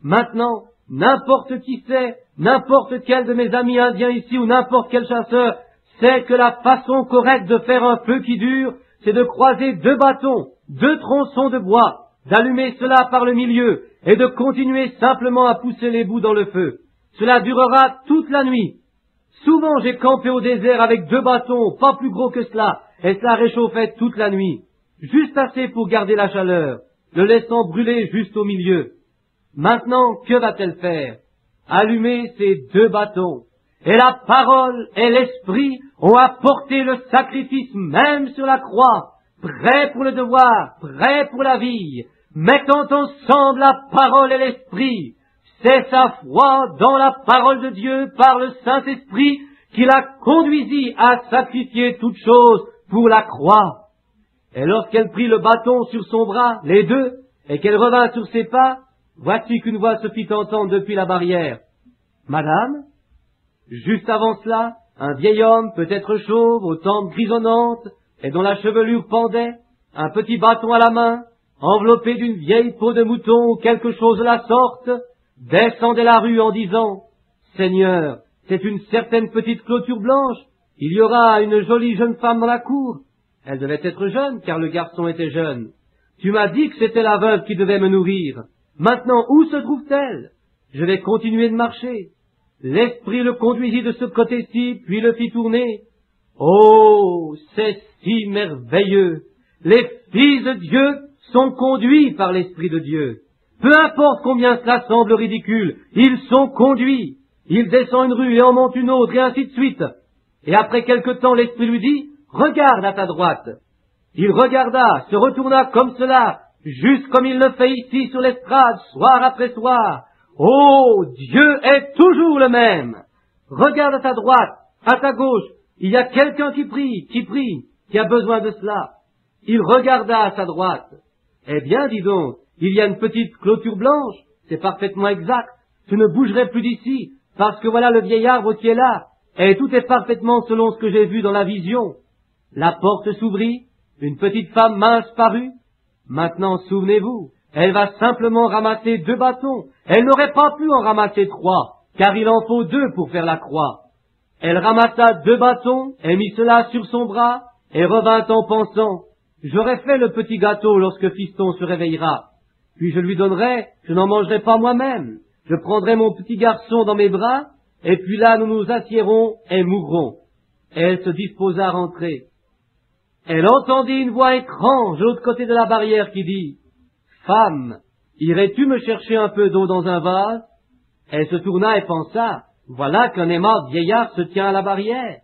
Maintenant, n'importe qui sait, n'importe quel de mes amis indiens ici ou n'importe quel chasseur sait que la façon correcte de faire un feu qui dure, c'est de croiser 2 bâtons, 2 tronçons de bois, d'allumer cela par le milieu et de continuer simplement à pousser les bouts dans le feu. Cela durera toute la nuit. Souvent j'ai campé au désert avec 2 bâtons, pas plus gros que cela, et cela réchauffait toute la nuit. Juste assez pour garder la chaleur, le laissant brûler juste au milieu. Maintenant, que va-t-elle faire? Allumer ces 2 bâtons. Et la parole et l'esprit ont apporté le sacrifice même sur la croix, prêt pour le devoir, prêt pour la vie, mettant ensemble la parole et l'esprit. C'est sa foi dans la parole de Dieu par le Saint-Esprit qui la conduisit à sacrifier toutes choses pour la croix. Et lorsqu'elle prit le bâton sur son bras, les 2, et qu'elle revint sur ses pas, voici qu'une voix se fit entendre depuis la barrière. « Madame ?» Juste avant cela, un vieil homme, peut-être chauve, aux tempes grisonnantes, et dont la chevelure pendait, un petit bâton à la main, enveloppé d'une vieille peau de mouton ou quelque chose de la sorte, descendait la rue en disant « Seigneur, c'est une certaine petite clôture blanche, il y aura une jolie jeune femme dans la cour. » Elle devait être jeune, car le garçon était jeune. « Tu m'as dit que c'était la veuve qui devait me nourrir. Maintenant, où se trouve-t-elle? Je vais continuer de marcher. » L'Esprit le conduisit de ce côté-ci, puis le fit tourner. Oh, c'est si merveilleux! Les fils de Dieu sont conduits par l'Esprit de Dieu. Peu importe combien cela semble ridicule, ils sont conduits. Il descend une rue et en monte une autre, et ainsi de suite. Et après quelque temps, l'Esprit lui dit, « Regarde à ta droite. » Il regarda, se retourna comme cela, juste comme il le fait ici sur l'estrade, soir après soir. Oh, Dieu est toujours le même. Regarde à ta droite, à ta gauche, il y a quelqu'un qui prie, qui a besoin de cela. Il regarda à sa droite. Eh bien, dis donc, il y a une petite clôture blanche, c'est parfaitement exact. Tu ne bougerais plus d'ici, parce que voilà le vieil arbre qui est là, et tout est parfaitement selon ce que j'ai vu dans la vision. La porte s'ouvrit, une petite femme mince parut. Maintenant, souvenez-vous, elle va simplement ramasser 2 bâtons. Elle n'aurait pas pu en ramasser 3, car il en faut 2 pour faire la croix. Elle ramassa 2 bâtons, et mit cela sur son bras, et revint en pensant, « J'aurais fait le petit gâteau lorsque fiston se réveillera. Puis je lui donnerai, je n'en mangerai pas moi-même. Je prendrai mon petit garçon dans mes bras, et puis là nous nous assiérons et mourrons. » Et elle se disposa à rentrer. Elle entendit une voix étrange de l'autre côté de la barrière qui dit, « Femme, irais-tu me chercher un peu d'eau dans un vase ?» Elle se tourna et pensa, « Voilà qu'un aimable vieillard se tient à la barrière. »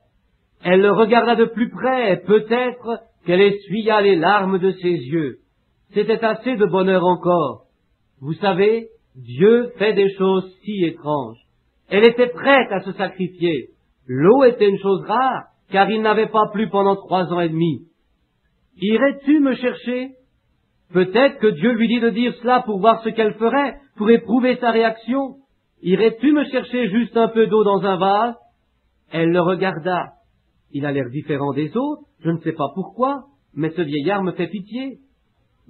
Elle le regarda de plus près et peut-être qu'elle essuya les larmes de ses yeux. C'était assez de bonheur encore. Vous savez, Dieu fait des choses si étranges. Elle était prête à se sacrifier. L'eau était une chose rare, car il n'avait pas plu pendant 3 ans et demi. « Irais-tu me chercher ?» Peut-être que Dieu lui dit de dire cela pour voir ce qu'elle ferait, pour éprouver sa réaction. « Irais-tu me chercher juste un peu d'eau dans un vase ?» Elle le regarda. Il a l'air différent des autres, je ne sais pas pourquoi, mais ce vieillard me fait pitié.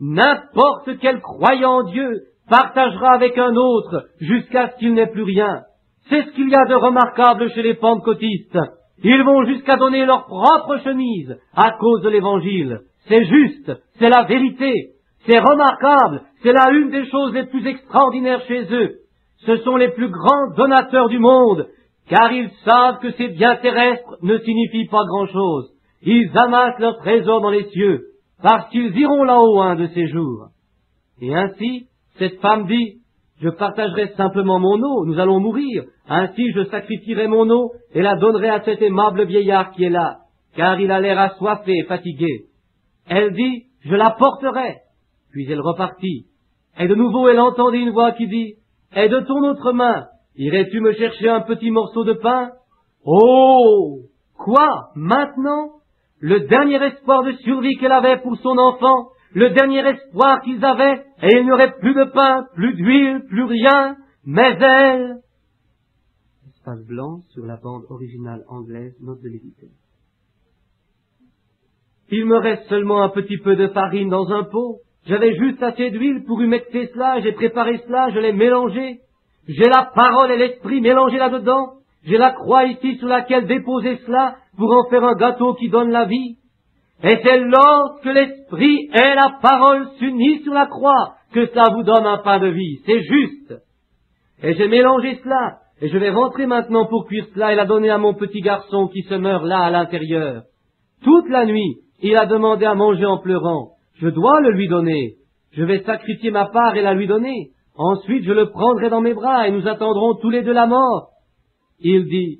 N'importe quel croyant en Dieu partagera avec un autre jusqu'à ce qu'il n'ait plus rien. C'est ce qu'il y a de remarquable chez les pentecôtistes. Ils vont jusqu'à donner leur propre chemise à cause de l'Évangile. C'est juste, c'est la vérité, c'est remarquable, c'est là une des choses les plus extraordinaires chez eux. Ce sont les plus grands donateurs du monde, car ils savent que ces biens terrestres ne signifient pas grand-chose. Ils amassent leurs trésors dans les cieux, parce qu'ils iront là-haut un de ces jours. Et ainsi, cette femme dit, « Je partagerai simplement mon eau, nous allons mourir, ainsi je sacrifierai mon eau et la donnerai à cet aimable vieillard qui est là, car il a l'air assoiffé et fatigué. » Elle dit, « Je la porterai. » Puis elle repartit. Et de nouveau elle entendit une voix qui dit, « Et de ton autre main, Irais-tu me chercher un petit morceau de pain? Oh! Quoi? Maintenant? Le dernier espoir de survie qu'elle avait pour son enfant, le dernier espoir qu'ils avaient, et il n'y aurait plus de pain, plus d'huile, plus rien, mais elle... Espace blanc sur la bande originale anglaise, note de l'éditeur. Il me reste seulement un petit peu de farine dans un pot. J'avais juste assez d'huile pour humecter cela, j'ai préparé cela, je l'ai mélangé. J'ai la parole et l'esprit mélangés là-dedans. J'ai la croix ici sur laquelle déposer cela pour en faire un gâteau qui donne la vie. Et c'est lorsque l'esprit et la parole s'unissent sur la croix que cela vous donne un pain de vie. C'est juste. Et j'ai mélangé cela, et je vais rentrer maintenant pour cuire cela et la donner à mon petit garçon qui se meurt là à l'intérieur. Toute la nuit, il a demandé à manger en pleurant. Je dois le lui donner. Je vais sacrifier ma part et la lui donner. Ensuite, je le prendrai dans mes bras et nous attendrons tous les deux la mort. Il dit,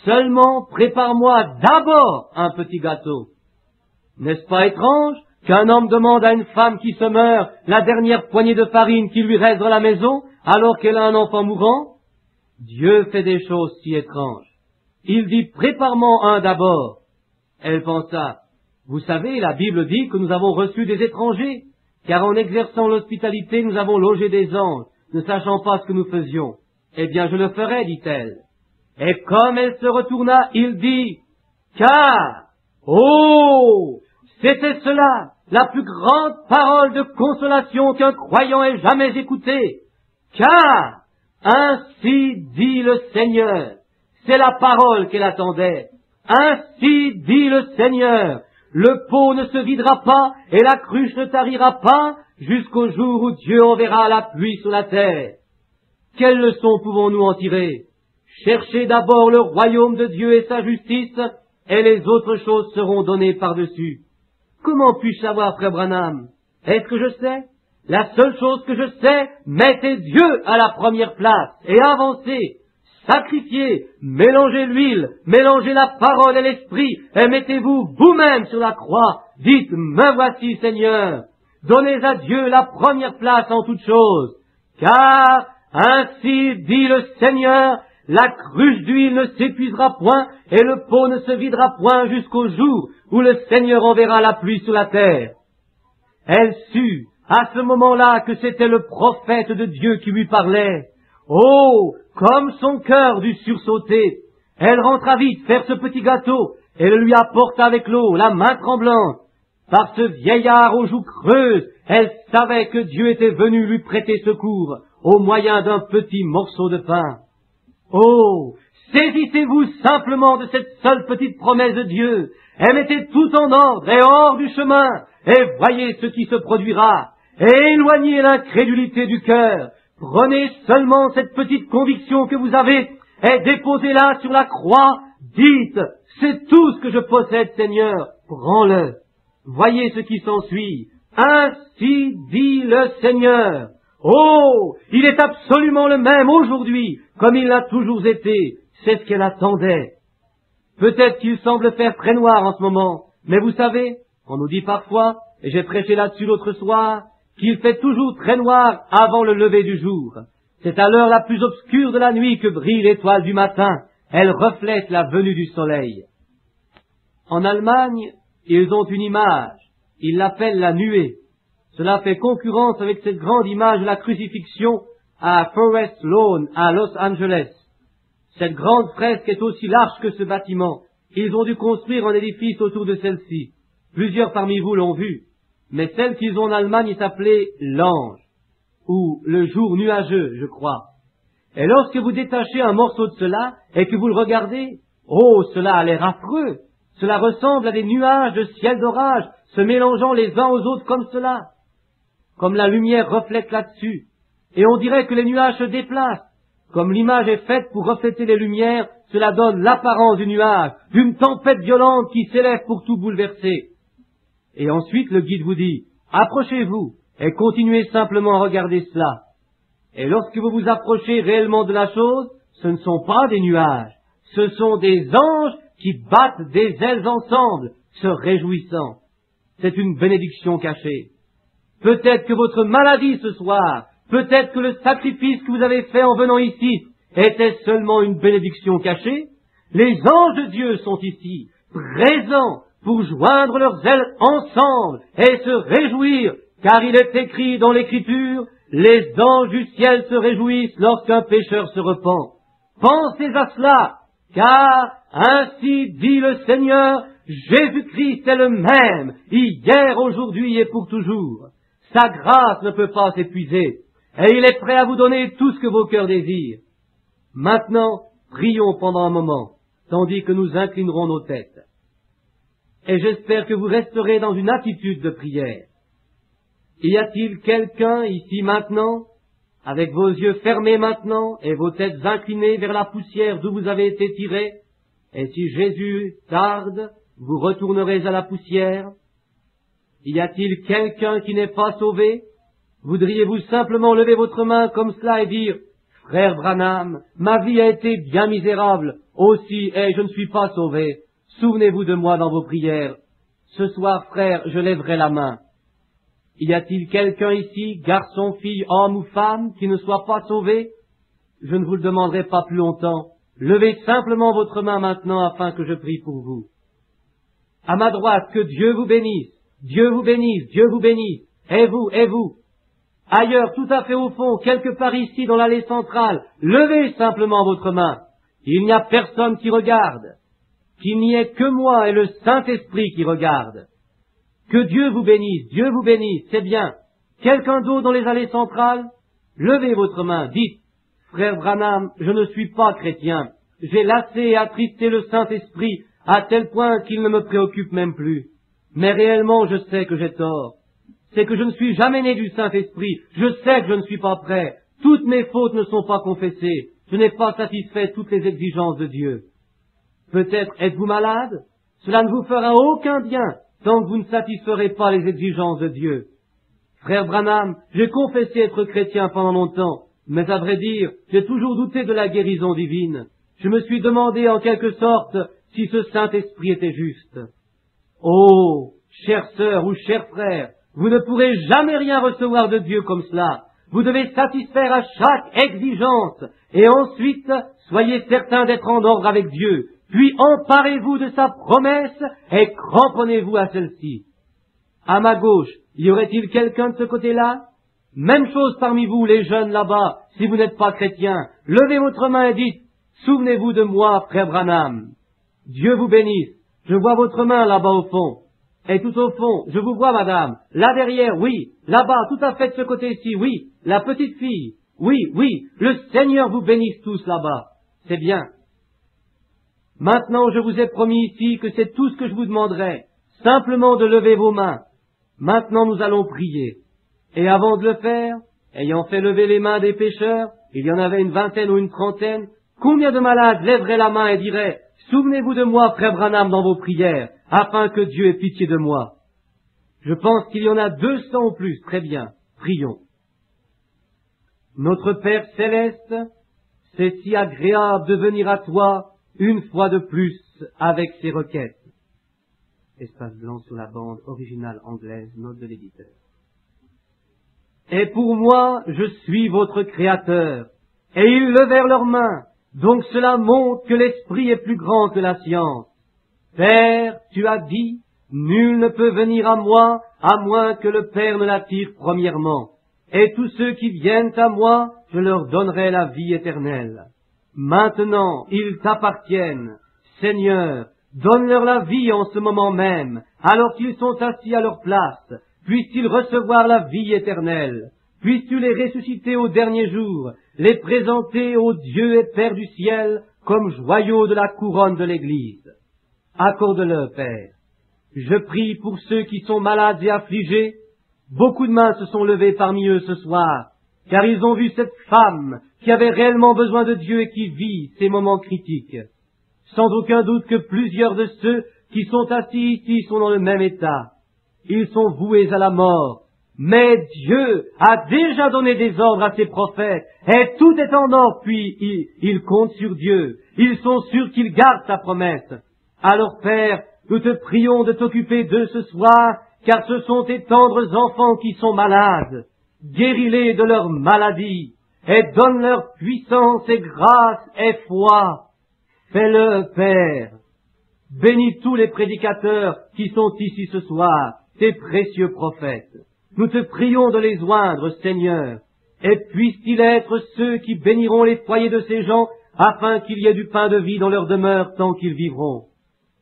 seulement prépare-moi d'abord un petit gâteau. N'est-ce pas étrange qu'un homme demande à une femme qui se meurt la dernière poignée de farine qui lui reste dans la maison alors qu'elle a un enfant mourant? Dieu fait des choses si étranges. Il dit, prépare-moi un d'abord. Elle pensa, vous savez, la Bible dit que nous avons reçu des étrangers, car en exerçant l'hospitalité, nous avons logé des anges, ne sachant pas ce que nous faisions. Eh bien, je le ferai, dit-elle. Et comme elle se retourna, il dit, car, oh, c'était cela, la plus grande parole de consolation qu'un croyant ait jamais écoutée. Car, ainsi dit le Seigneur, c'est la parole qu'elle attendait. Ainsi dit le Seigneur, le pot ne se videra pas et la cruche ne tarira pas jusqu'au jour où Dieu enverra la pluie sur la terre. Quelle leçon pouvons-nous en tirer? Cherchez d'abord le royaume de Dieu et sa justice, et les autres choses seront données par-dessus. Comment puis-je savoir, frère Branham? Est-ce que je sais? La seule chose que je sais, mettez Dieu à la première place et avancez. Sacrifiez, mélangez l'huile, mélangez la parole et l'esprit, et mettez-vous vous-même sur la croix. Dites, me voici Seigneur. Donnez à Dieu la première place en toutes choses. Car, ainsi dit le Seigneur, la cruche d'huile ne s'épuisera point, et le pot ne se videra point jusqu'au jour où le Seigneur enverra la pluie sur la terre. Elle sut, à ce moment-là, que c'était le prophète de Dieu qui lui parlait. Oh, comme son cœur dut sursauter. Elle rentra vite faire ce petit gâteau, et le lui apporta avec l'eau, la main tremblante. Par ce vieillard aux joues creuses, elle savait que Dieu était venu lui prêter secours, au moyen d'un petit morceau de pain. Oh, saisissez-vous simplement de cette seule petite promesse de Dieu, et mettez tout en ordre et hors du chemin, et voyez ce qui se produira, et éloignez l'incrédulité du cœur. Prenez seulement cette petite conviction que vous avez, et déposez-la sur la croix. Dites, c'est tout ce que je possède, Seigneur, prends-le. Voyez ce qui s'ensuit. Ainsi dit le Seigneur. Oh, il est absolument le même aujourd'hui, comme il l'a toujours été. C'est ce qu'elle attendait. Peut-être qu'il semble faire très noir en ce moment, mais vous savez, on nous dit parfois, et j'ai prêché là-dessus l'autre soir, qu'il fait toujours très noir avant le lever du jour. C'est à l'heure la plus obscure de la nuit que brille l'étoile du matin. Elle reflète la venue du soleil. En Allemagne, ils ont une image. Ils l'appellent la nuée. Cela fait concurrence avec cette grande image de la crucifixion à Forest Lawn, à Los Angeles. Cette grande fresque est aussi large que ce bâtiment. Ils ont dû construire un édifice autour de celle-ci. Plusieurs parmi vous l'ont vue. Mais celle qu'ils ont en Allemagne s'appelait l'ange, ou le jour nuageux, je crois. Et lorsque vous détachez un morceau de cela, et que vous le regardez, oh, cela a l'air affreux. Cela ressemble à des nuages de ciel d'orage, se mélangeant les uns aux autres comme cela. Comme la lumière reflète là-dessus. Et on dirait que les nuages se déplacent. Comme l'image est faite pour refléter les lumières, cela donne l'apparence du nuage, d'une tempête violente qui s'élève pour tout bouleverser. Et ensuite, le guide vous dit, approchez-vous et continuez simplement à regarder cela. Et lorsque vous vous approchez réellement de la chose, ce ne sont pas des nuages, ce sont des anges qui battent des ailes ensemble, se réjouissant. C'est une bénédiction cachée. Peut-être que votre maladie ce soir, peut-être que le sacrifice que vous avez fait en venant ici était seulement une bénédiction cachée? Les anges de Dieu sont ici, présents, pour joindre leurs ailes ensemble et se réjouir, car il est écrit dans l'Écriture, les anges du ciel se réjouissent lorsqu'un pécheur se repent. Pensez à cela, car ainsi dit le Seigneur, Jésus-Christ est le même, hier, aujourd'hui et pour toujours. Sa grâce ne peut pas s'épuiser, et il est prêt à vous donner tout ce que vos cœurs désirent. Maintenant, prions pendant un moment, tandis que nous inclinerons nos têtes. Et j'espère que vous resterez dans une attitude de prière. Y a-t-il quelqu'un ici maintenant, avec vos yeux fermés maintenant et vos têtes inclinées vers la poussière d'où vous avez été tirés, et si Jésus tarde, vous retournerez à la poussière? Y a-t-il quelqu'un qui n'est pas sauvé? Voudriez-vous simplement lever votre main comme cela et dire, « Frère Branham, ma vie a été bien misérable, aussi, et je ne suis pas sauvé. Souvenez-vous de moi dans vos prières. Ce soir, frère, je lèverai la main. » Y a-t-il quelqu'un ici, garçon, fille, homme ou femme, qui ne soit pas sauvé? Je ne vous le demanderai pas plus longtemps. Levez simplement votre main maintenant afin que je prie pour vous. À ma droite, que Dieu vous bénisse, Dieu vous bénisse, Dieu vous bénisse. Et vous, et vous. Ailleurs, tout à fait au fond, quelque part ici dans l'allée centrale, levez simplement votre main. Il n'y a personne qui regarde. Qu'il n'y ait que moi et le Saint-Esprit qui regarde. Que Dieu vous bénisse, c'est bien. Quelqu'un d'autre dans les allées centrales? Levez votre main, dites, Frère Branham, je ne suis pas chrétien. J'ai lassé et attristé le Saint-Esprit à tel point qu'il ne me préoccupe même plus. Mais réellement, je sais que j'ai tort. C'est que je ne suis jamais né du Saint-Esprit. Je sais que je ne suis pas prêt. Toutes mes fautes ne sont pas confessées. Je n'ai pas satisfait toutes les exigences de Dieu. Peut-être êtes-vous malade? Cela ne vous fera aucun bien tant que vous ne satisferez pas les exigences de Dieu. Frère Branham, j'ai confessé être chrétien pendant longtemps, mais à vrai dire, j'ai toujours douté de la guérison divine. Je me suis demandé en quelque sorte si ce Saint-Esprit était juste. Oh, chère sœur ou cher frère, vous ne pourrez jamais rien recevoir de Dieu comme cela. Vous devez satisfaire à chaque exigence, et ensuite, soyez certain d'être en ordre avec Dieu. Puis emparez-vous de sa promesse et cramponnez-vous à celle-ci. À ma gauche, y aurait-il quelqu'un de ce côté-là? Même chose parmi vous, les jeunes là-bas, si vous n'êtes pas chrétiens. Levez votre main et dites, souvenez-vous de moi, frère Branham. Dieu vous bénisse. Je vois votre main là-bas au fond. Et tout au fond, je vous vois, madame. Là derrière, oui. Là-bas, tout à fait de ce côté-ci, oui. La petite fille. Oui, oui. Le Seigneur vous bénisse tous là-bas. C'est bien. Maintenant, je vous ai promis ici que c'est tout ce que je vous demanderai. Simplement de lever vos mains. Maintenant, nous allons prier. Et avant de le faire, ayant fait lever les mains des pécheurs, il y en avait une vingtaine ou une trentaine, combien de malades lèveraient la main et diraient, souvenez-vous de moi, frère Branham, dans vos prières, afin que Dieu ait pitié de moi. Je pense qu'il y en a 200 ou plus. Très bien. Prions. Notre Père céleste, c'est si agréable de venir à toi une fois de plus avec ces requêtes. Espace blanc sur la bande originale anglaise, note de l'éditeur. Et pour moi, je suis votre Créateur. Et ils levèrent leurs mains. Donc cela montre que l'Esprit est plus grand que la science. Père, tu as dit, nul ne peut venir à moi, à moins que le Père ne l'attire premièrement. Et tous ceux qui viennent à moi, je leur donnerai la vie éternelle. Maintenant, ils t'appartiennent. Seigneur, donne-leur la vie en ce moment même, alors qu'ils sont assis à leur place. Puissent-ils recevoir la vie éternelle. Puisses-tu les ressusciter au dernier jour, les présenter au Dieu et Père du ciel comme joyaux de la couronne de l'Église. Accorde-le, Père. Je prie pour ceux qui sont malades et affligés. Beaucoup de mains se sont levées parmi eux ce soir, car ils ont vu cette femme qui avait réellement besoin de Dieu et qui vit ces moments critiques. Sans aucun doute que plusieurs de ceux qui sont assis ici sont dans le même état. Ils sont voués à la mort. Mais Dieu a déjà donné des ordres à ses prophètes, et tout est en ordre, puis ils comptent sur Dieu. Ils sont sûrs qu'il garde sa promesse. Alors, Père, nous te prions de t'occuper d'eux ce soir, car ce sont tes tendres enfants qui sont malades. Guéris-les de leur maladie. et donne-leur puissance et grâce et foi. Fais-le, Père. Bénis tous les prédicateurs qui sont ici ce soir, tes précieux prophètes. Nous te prions de les oindre, Seigneur, et puissent-ils être ceux qui béniront les foyers de ces gens, afin qu'il y ait du pain de vie dans leur demeure tant qu'ils vivront.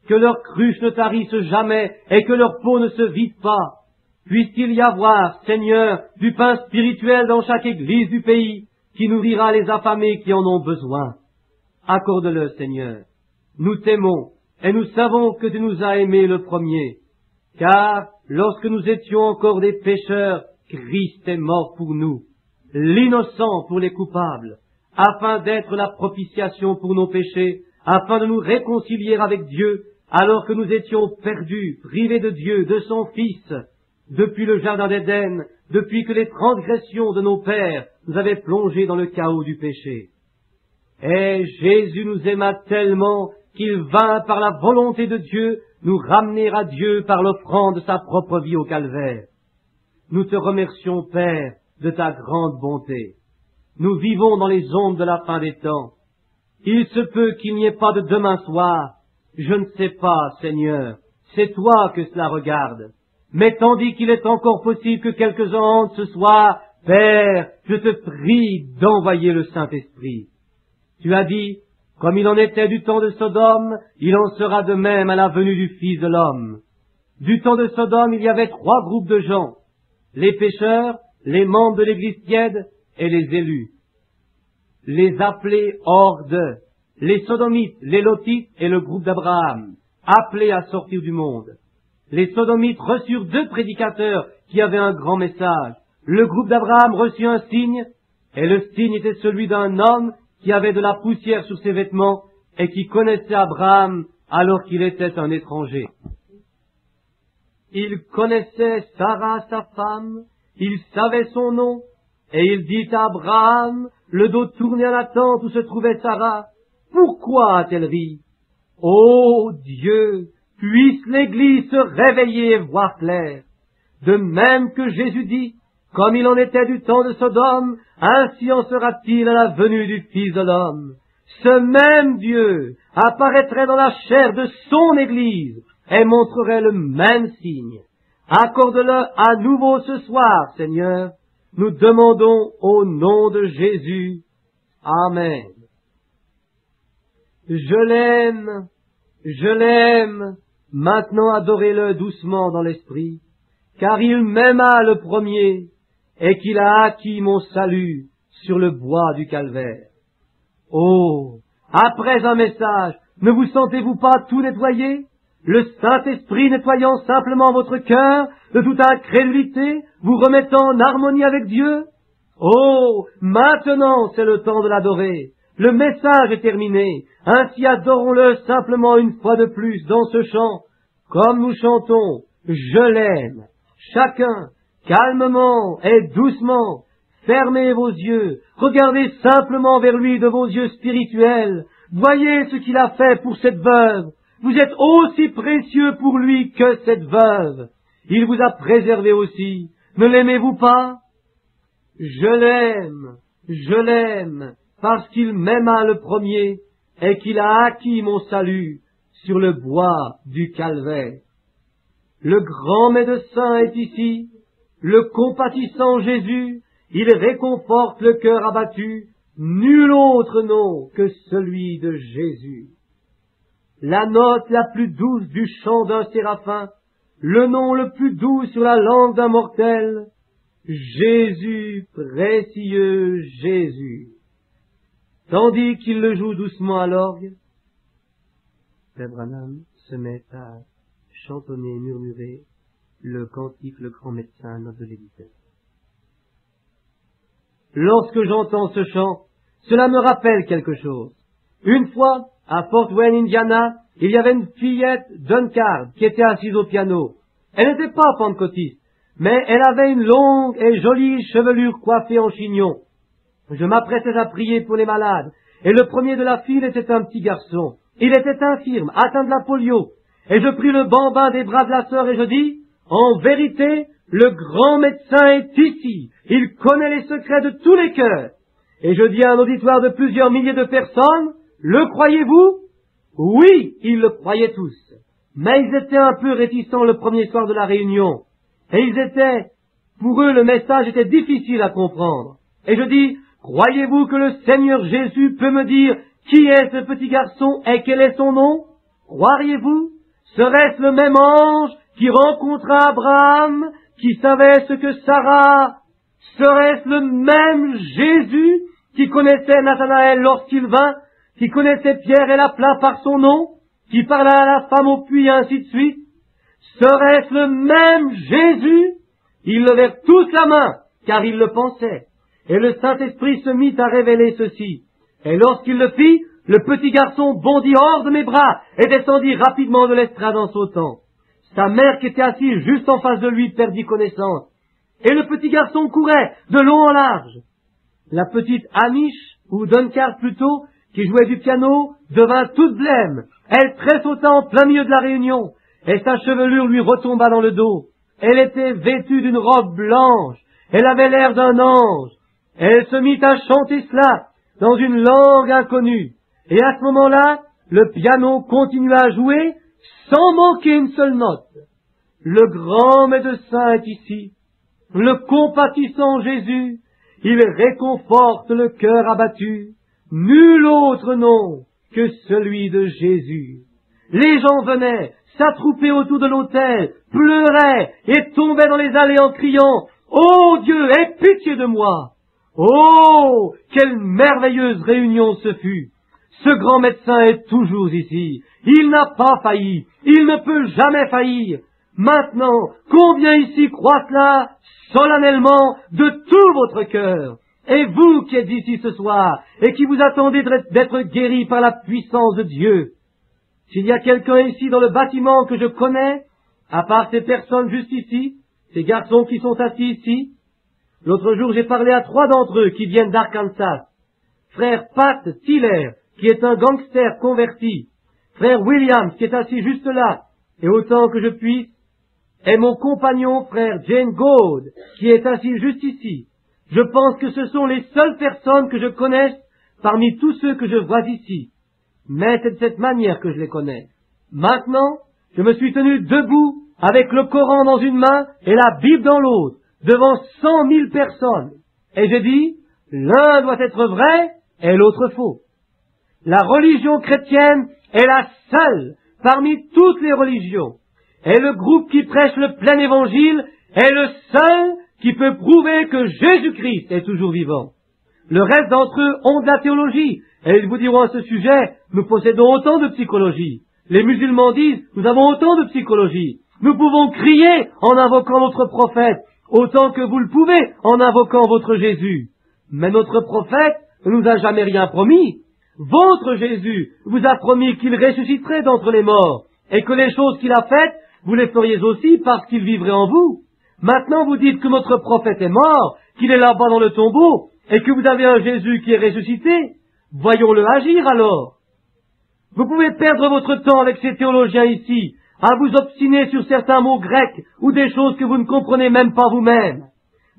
Que leurs cruches ne tarissent jamais, et que leur peau ne se vide pas. Puisse-t-il y avoir, Seigneur, du pain spirituel dans chaque église du pays, qui nourrira les affamés qui en ont besoin. Accorde-le, Seigneur. Nous t'aimons, et nous savons que tu nous as aimés le premier, car lorsque nous étions encore des pécheurs, Christ est mort pour nous, l'innocent pour les coupables, afin d'être la propitiation pour nos péchés, afin de nous réconcilier avec Dieu, alors que nous étions perdus, privés de Dieu, de son Fils, depuis le jardin d'Éden, depuis que les transgressions de nos pères nous avaient plongés dans le chaos du péché. Et Jésus nous aima tellement qu'il vint par la volonté de Dieu nous ramener à Dieu par l'offrande de sa propre vie au calvaire. Nous te remercions, Père, de ta grande bonté. Nous vivons dans les ombres de la fin des temps. Il se peut qu'il n'y ait pas de demain soir. Je ne sais pas, Seigneur. C'est toi que cela regarde. Mais tandis qu'il est encore possible que quelques-uns entrent ce soir, Père, je te prie d'envoyer le Saint-Esprit. Tu as dit, comme il en était du temps de Sodome, il en sera de même à la venue du Fils de l'homme. Du temps de Sodome, il y avait 3 groupes de gens, les pécheurs, les membres de l'Église tiède et les élus. Les appelés hors d'eux, les sodomites, les lotites et le groupe d'Abraham, appelés à sortir du monde. Les sodomites reçurent 2 prédicateurs qui avaient un grand message. Le groupe d'Abraham reçut un signe, et le signe était celui d'un homme qui avait de la poussière sur ses vêtements et qui connaissait Abraham alors qu'il était un étranger. Il connaissait Sarah, sa femme, il savait son nom, et il dit à Abraham, le dos tourné à la tente où se trouvait Sarah, « Pourquoi a-t-elle ri? Ô Dieu, puisse l'Église se réveiller et voir clair. De même que Jésus dit, comme il en était du temps de Sodome, ainsi en sera-t-il à la venue du Fils de l'homme. Ce même Dieu apparaîtrait dans la chair de son Église et montrerait le même signe. Accorde-le à nouveau ce soir, Seigneur. Nous demandons au nom de Jésus. Amen. Je l'aime, maintenant adorez-le doucement dans l'esprit, car il m'aima le premier, et qu'il a acquis mon salut sur le bois du calvaire. Oh, après un message, ne vous sentez-vous pas tout nettoyé? Le Saint-Esprit nettoyant simplement votre cœur de toute incrédulité, vous remettant en harmonie avec Dieu? Oh, maintenant c'est le temps de l'adorer. Le message est terminé. Ainsi adorons-le simplement une fois de plus dans ce chant, comme nous chantons « Je l'aime ». Chacun, calmement et doucement, fermez vos yeux, regardez simplement vers lui de vos yeux spirituels, voyez ce qu'il a fait pour cette veuve. Vous êtes aussi précieux pour lui que cette veuve. Il vous a préservé aussi. Ne l'aimez-vous pas? Je l'aime, parce qu'il m'aima le premier et qu'il a acquis mon salut sur le bois du calvaire. Le grand médecin est ici, le compatissant Jésus, il réconforte le cœur abattu, nul autre nom que celui de Jésus. La note la plus douce du chant d'un séraphin, le nom le plus doux sur la langue d'un mortel, Jésus, précieux Jésus. Tandis qu'il le joue doucement à l'orgue, Père Branham se met à chantonner, murmurer le cantique Le Grand Médecin, note de l'éditeur. Lorsque j'entends ce chant, cela me rappelle quelque chose. Une fois, à Fort Wayne, Indiana, il y avait une fillette Duncard qui était assise au piano. Elle n'était pas pentecôtiste, mais elle avait une longue et jolie chevelure coiffée en chignon. Je m'apprêtais à prier pour les malades, et le premier de la file était un petit garçon. Il était infirme, atteint de la polio, et je pris le bambin des bras de la sœur et je dis, en vérité, le grand médecin est ici, il connaît les secrets de tous les cœurs. Et je dis à un auditoire de plusieurs milliers de personnes, le croyez-vous? Oui, ils le croyaient tous. Mais ils étaient un peu réticents le premier soir de la réunion. Et pour eux, le message était difficile à comprendre. Et je dis, croyez-vous que le Seigneur Jésus peut me dire qui est ce petit garçon et quel est son nom? Croiriez-vous? Serait-ce le même ange qui rencontra Abraham, qui savait ce que Sarah? Serait-ce le même Jésus qui connaissait Nathanaël lorsqu'il vint, qui connaissait Pierre et l'appela par son nom, qui parla à la femme au puits et ainsi de suite? Serait-ce le même Jésus? Ils levèrent tous la main, car ils le pensaient. Et le Saint-Esprit se mit à révéler ceci. Et lorsqu'il le fit, le petit garçon bondit hors de mes bras et descendit rapidement de l'estrade en sautant. Sa mère qui était assise juste en face de lui perdit connaissance. Et le petit garçon courait de long en large. La petite Amish, ou Duncard plutôt, qui jouait du piano, devint toute blême. Elle tressauta en plein milieu de la réunion, et sa chevelure lui retomba dans le dos. Elle était vêtue d'une robe blanche. Elle avait l'air d'un ange. Elle se mit à chanter cela dans une langue inconnue. Et à ce moment-là, le piano continua à jouer sans manquer une seule note. Le grand médecin est ici, le compatissant Jésus. Il réconforte le cœur abattu. Nul autre nom que celui de Jésus. Les gens venaient, s'attroupaient autour de l'autel, pleuraient et tombaient dans les allées en criant « Ô Dieu, aie pitié de moi !» Oh, quelle merveilleuse réunion ce fut! Ce grand médecin est toujours ici. Il n'a pas failli. Il ne peut jamais faillir. Maintenant, combien ici croient cela solennellement de tout votre cœur? Et vous qui êtes ici ce soir et qui vous attendez d'être guéris par la puissance de Dieu, s'il y a quelqu'un ici dans le bâtiment que je connais, à part ces personnes juste ici, ces garçons qui sont assis ici, l'autre jour j'ai parlé à 3 d'entre eux qui viennent d'Arkansas. Frère Pat Tiller, qui est un gangster converti, frère Williams, qui est assis juste là, et autant que je puisse, et mon compagnon, frère Jane Gould, qui est assis juste ici. Je pense que ce sont les seules personnes que je connaisse parmi tous ceux que je vois ici. Mais c'est de cette manière que je les connais. Maintenant, je me suis tenu debout avec le Coran dans une main et la Bible dans l'autre, devant 100 000 personnes. Et j'ai dit, l'un doit être vrai et l'autre faux. La religion chrétienne est la seule parmi toutes les religions. Et le groupe qui prêche le plein évangile est le seul qui peut prouver que Jésus-Christ est toujours vivant. Le reste d'entre eux ont de la théologie, et ils vous diront à ce sujet, nous possédons autant de psychologie. Les musulmans disent, nous avons autant de psychologie. Nous pouvons crier en invoquant notre prophète, autant que vous le pouvez en invoquant votre Jésus. Mais notre prophète ne nous a jamais rien promis. Votre Jésus vous a promis qu'il ressusciterait d'entre les morts, et que les choses qu'il a faites, vous les feriez aussi parce qu'il vivrait en vous. Maintenant vous dites que notre prophète est mort, qu'il est là-bas dans le tombeau, et que vous avez un Jésus qui est ressuscité. Voyons-le agir alors. Vous pouvez perdre votre temps avec ces théologiens ici, à vous obstiner sur certains mots grecs ou des choses que vous ne comprenez même pas vous-même.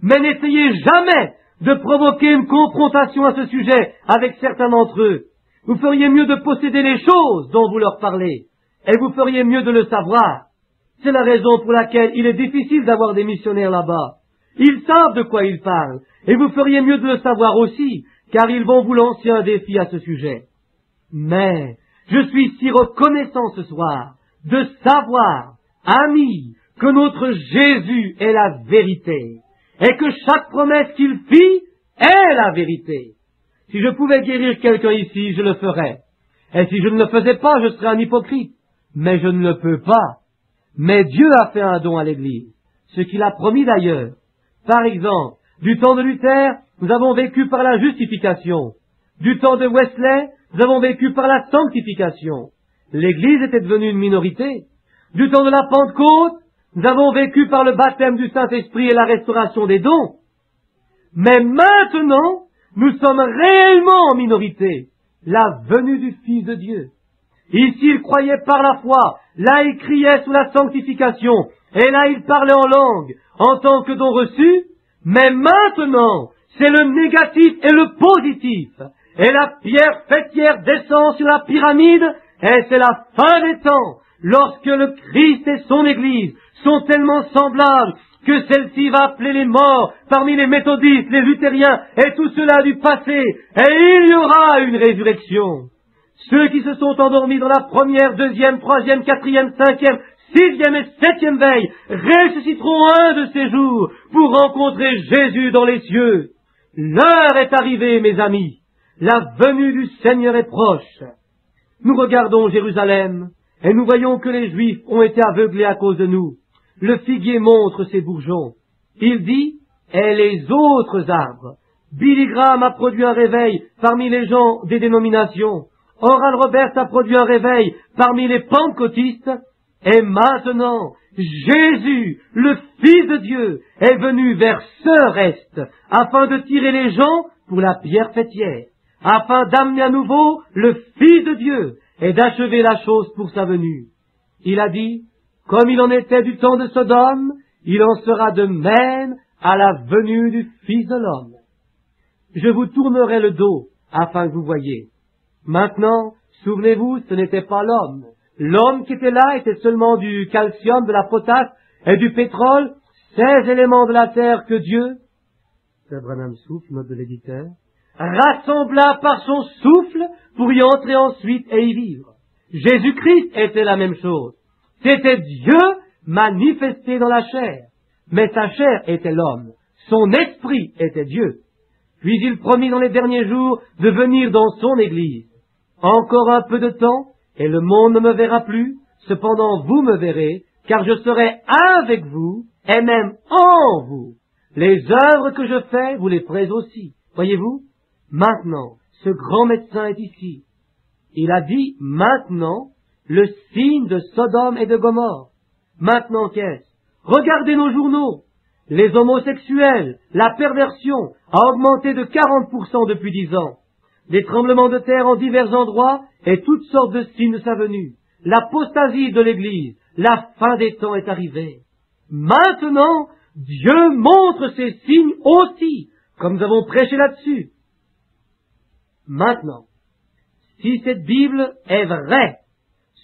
Mais n'essayez jamais de provoquer une confrontation à ce sujet avec certains d'entre eux. Vous feriez mieux de posséder les choses dont vous leur parlez, et vous feriez mieux de le savoir. C'est la raison pour laquelle il est difficile d'avoir des missionnaires là-bas. Ils savent de quoi ils parlent, et vous feriez mieux de le savoir aussi, car ils vont vous lancer un défi à ce sujet. Mais je suis si reconnaissant ce soir de savoir, amis, que notre Jésus est la vérité, et que chaque promesse qu'il fit est la vérité. Si je pouvais guérir quelqu'un ici, je le ferais. Et si je ne le faisais pas, je serais un hypocrite. Mais je ne le peux pas. Mais Dieu a fait un don à l'Église, ce qu'il a promis d'ailleurs. Par exemple, du temps de Luther, nous avons vécu par la justification. Du temps de Wesley, nous avons vécu par la sanctification. L'Église était devenue une minorité. Du temps de la Pentecôte, nous avons vécu par le baptême du Saint-Esprit et la restauration des dons. Mais maintenant, nous sommes réellement en minorité. La venue du Fils de Dieu. Ici, il croyait par la foi. Là, il criait sous la sanctification. Et là, il parlait en langue, en tant que don reçu. Mais maintenant, c'est le négatif et le positif. Et la pierre fêtière descend sur la pyramide, et c'est la fin des temps, lorsque le Christ et son Église sont tellement semblables que celle-ci va appeler les morts parmi les méthodistes, les luthériens et tout cela du passé, et il y aura une résurrection. Ceux qui se sont endormis dans la première, deuxième, troisième, quatrième, cinquième, sixième et septième veille ressusciteront un de ces jours pour rencontrer Jésus dans les cieux. L'heure est arrivée, mes amis. La venue du Seigneur est proche. Nous regardons Jérusalem et nous voyons que les Juifs ont été aveuglés à cause de nous. Le figuier montre ses bourgeons. Il dit, et les autres arbres. Billy Graham a produit un réveil parmi les gens des dénominations. Oral Roberts a produit un réveil parmi les pentecôtistes. Et maintenant, Jésus, le Fils de Dieu, est venu vers ce reste, afin de tirer les gens pour la pierre fêtière, afin d'amener à nouveau le Fils de Dieu, et d'achever la chose pour sa venue. Il a dit, comme il en était du temps de Sodome, il en sera de même à la venue du Fils de l'homme. Je vous tournerai le dos, afin que vous voyiez. Maintenant, souvenez-vous, ce n'était pas l'homme. L'homme qui était là était seulement du calcium, de la potasse et du pétrole, 16 éléments de la terre que Dieu, Sir Branham souffle, note de l'éditeur, rassembla par son souffle pour y entrer ensuite et y vivre. Jésus-Christ était la même chose. C'était Dieu manifesté dans la chair. Mais sa chair était l'homme. Son esprit était Dieu. Puis il promit dans les derniers jours de venir dans son Église. Encore un peu de temps, et le monde ne me verra plus, cependant vous me verrez, car je serai avec vous, et même en vous. Les œuvres que je fais, vous les ferez aussi. Voyez-vous? Maintenant, ce grand médecin est ici. Il a dit maintenant le signe de Sodome et de Gomorrhe. Maintenant qu'est-ce? Regardez nos journaux. Les homosexuels, la perversion a augmenté de 40% depuis 10 ans. Des tremblements de terre en divers endroits et toutes sortes de signes de sa venue. L'apostasie de l'Église, la fin des temps est arrivée. Maintenant, Dieu montre ses signes aussi, comme nous avons prêché là-dessus. Maintenant, si cette Bible est vraie,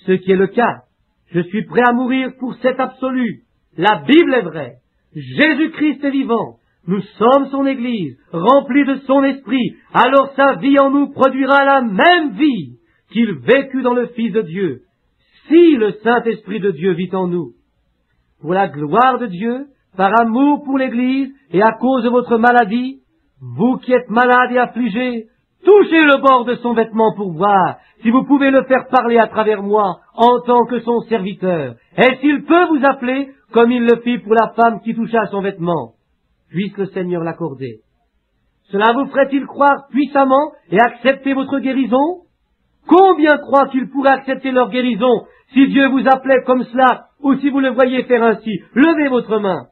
ce qui est le cas, je suis prêt à mourir pour cet absolu. La Bible est vraie. Jésus-Christ est vivant. Nous sommes son Église, remplie de son esprit. Alors sa vie en nous produira la même vie qu'il vécut dans le Fils de Dieu, si le Saint-Esprit de Dieu vit en nous. Pour la gloire de Dieu, par amour pour l'Église et à cause de votre maladie, vous qui êtes malade et affligé, touchez le bord de son vêtement pour voir si vous pouvez le faire parler à travers moi en tant que son serviteur. Et s'il peut vous appeler, comme il le fit pour la femme qui toucha son vêtement, puisse le Seigneur l'accorder. Cela vous ferait-il croire puissamment et accepter votre guérison? Combien croient qu'ils pourraient accepter leur guérison si Dieu vous appelait comme cela ou si vous le voyez faire ainsi? Levez votre main.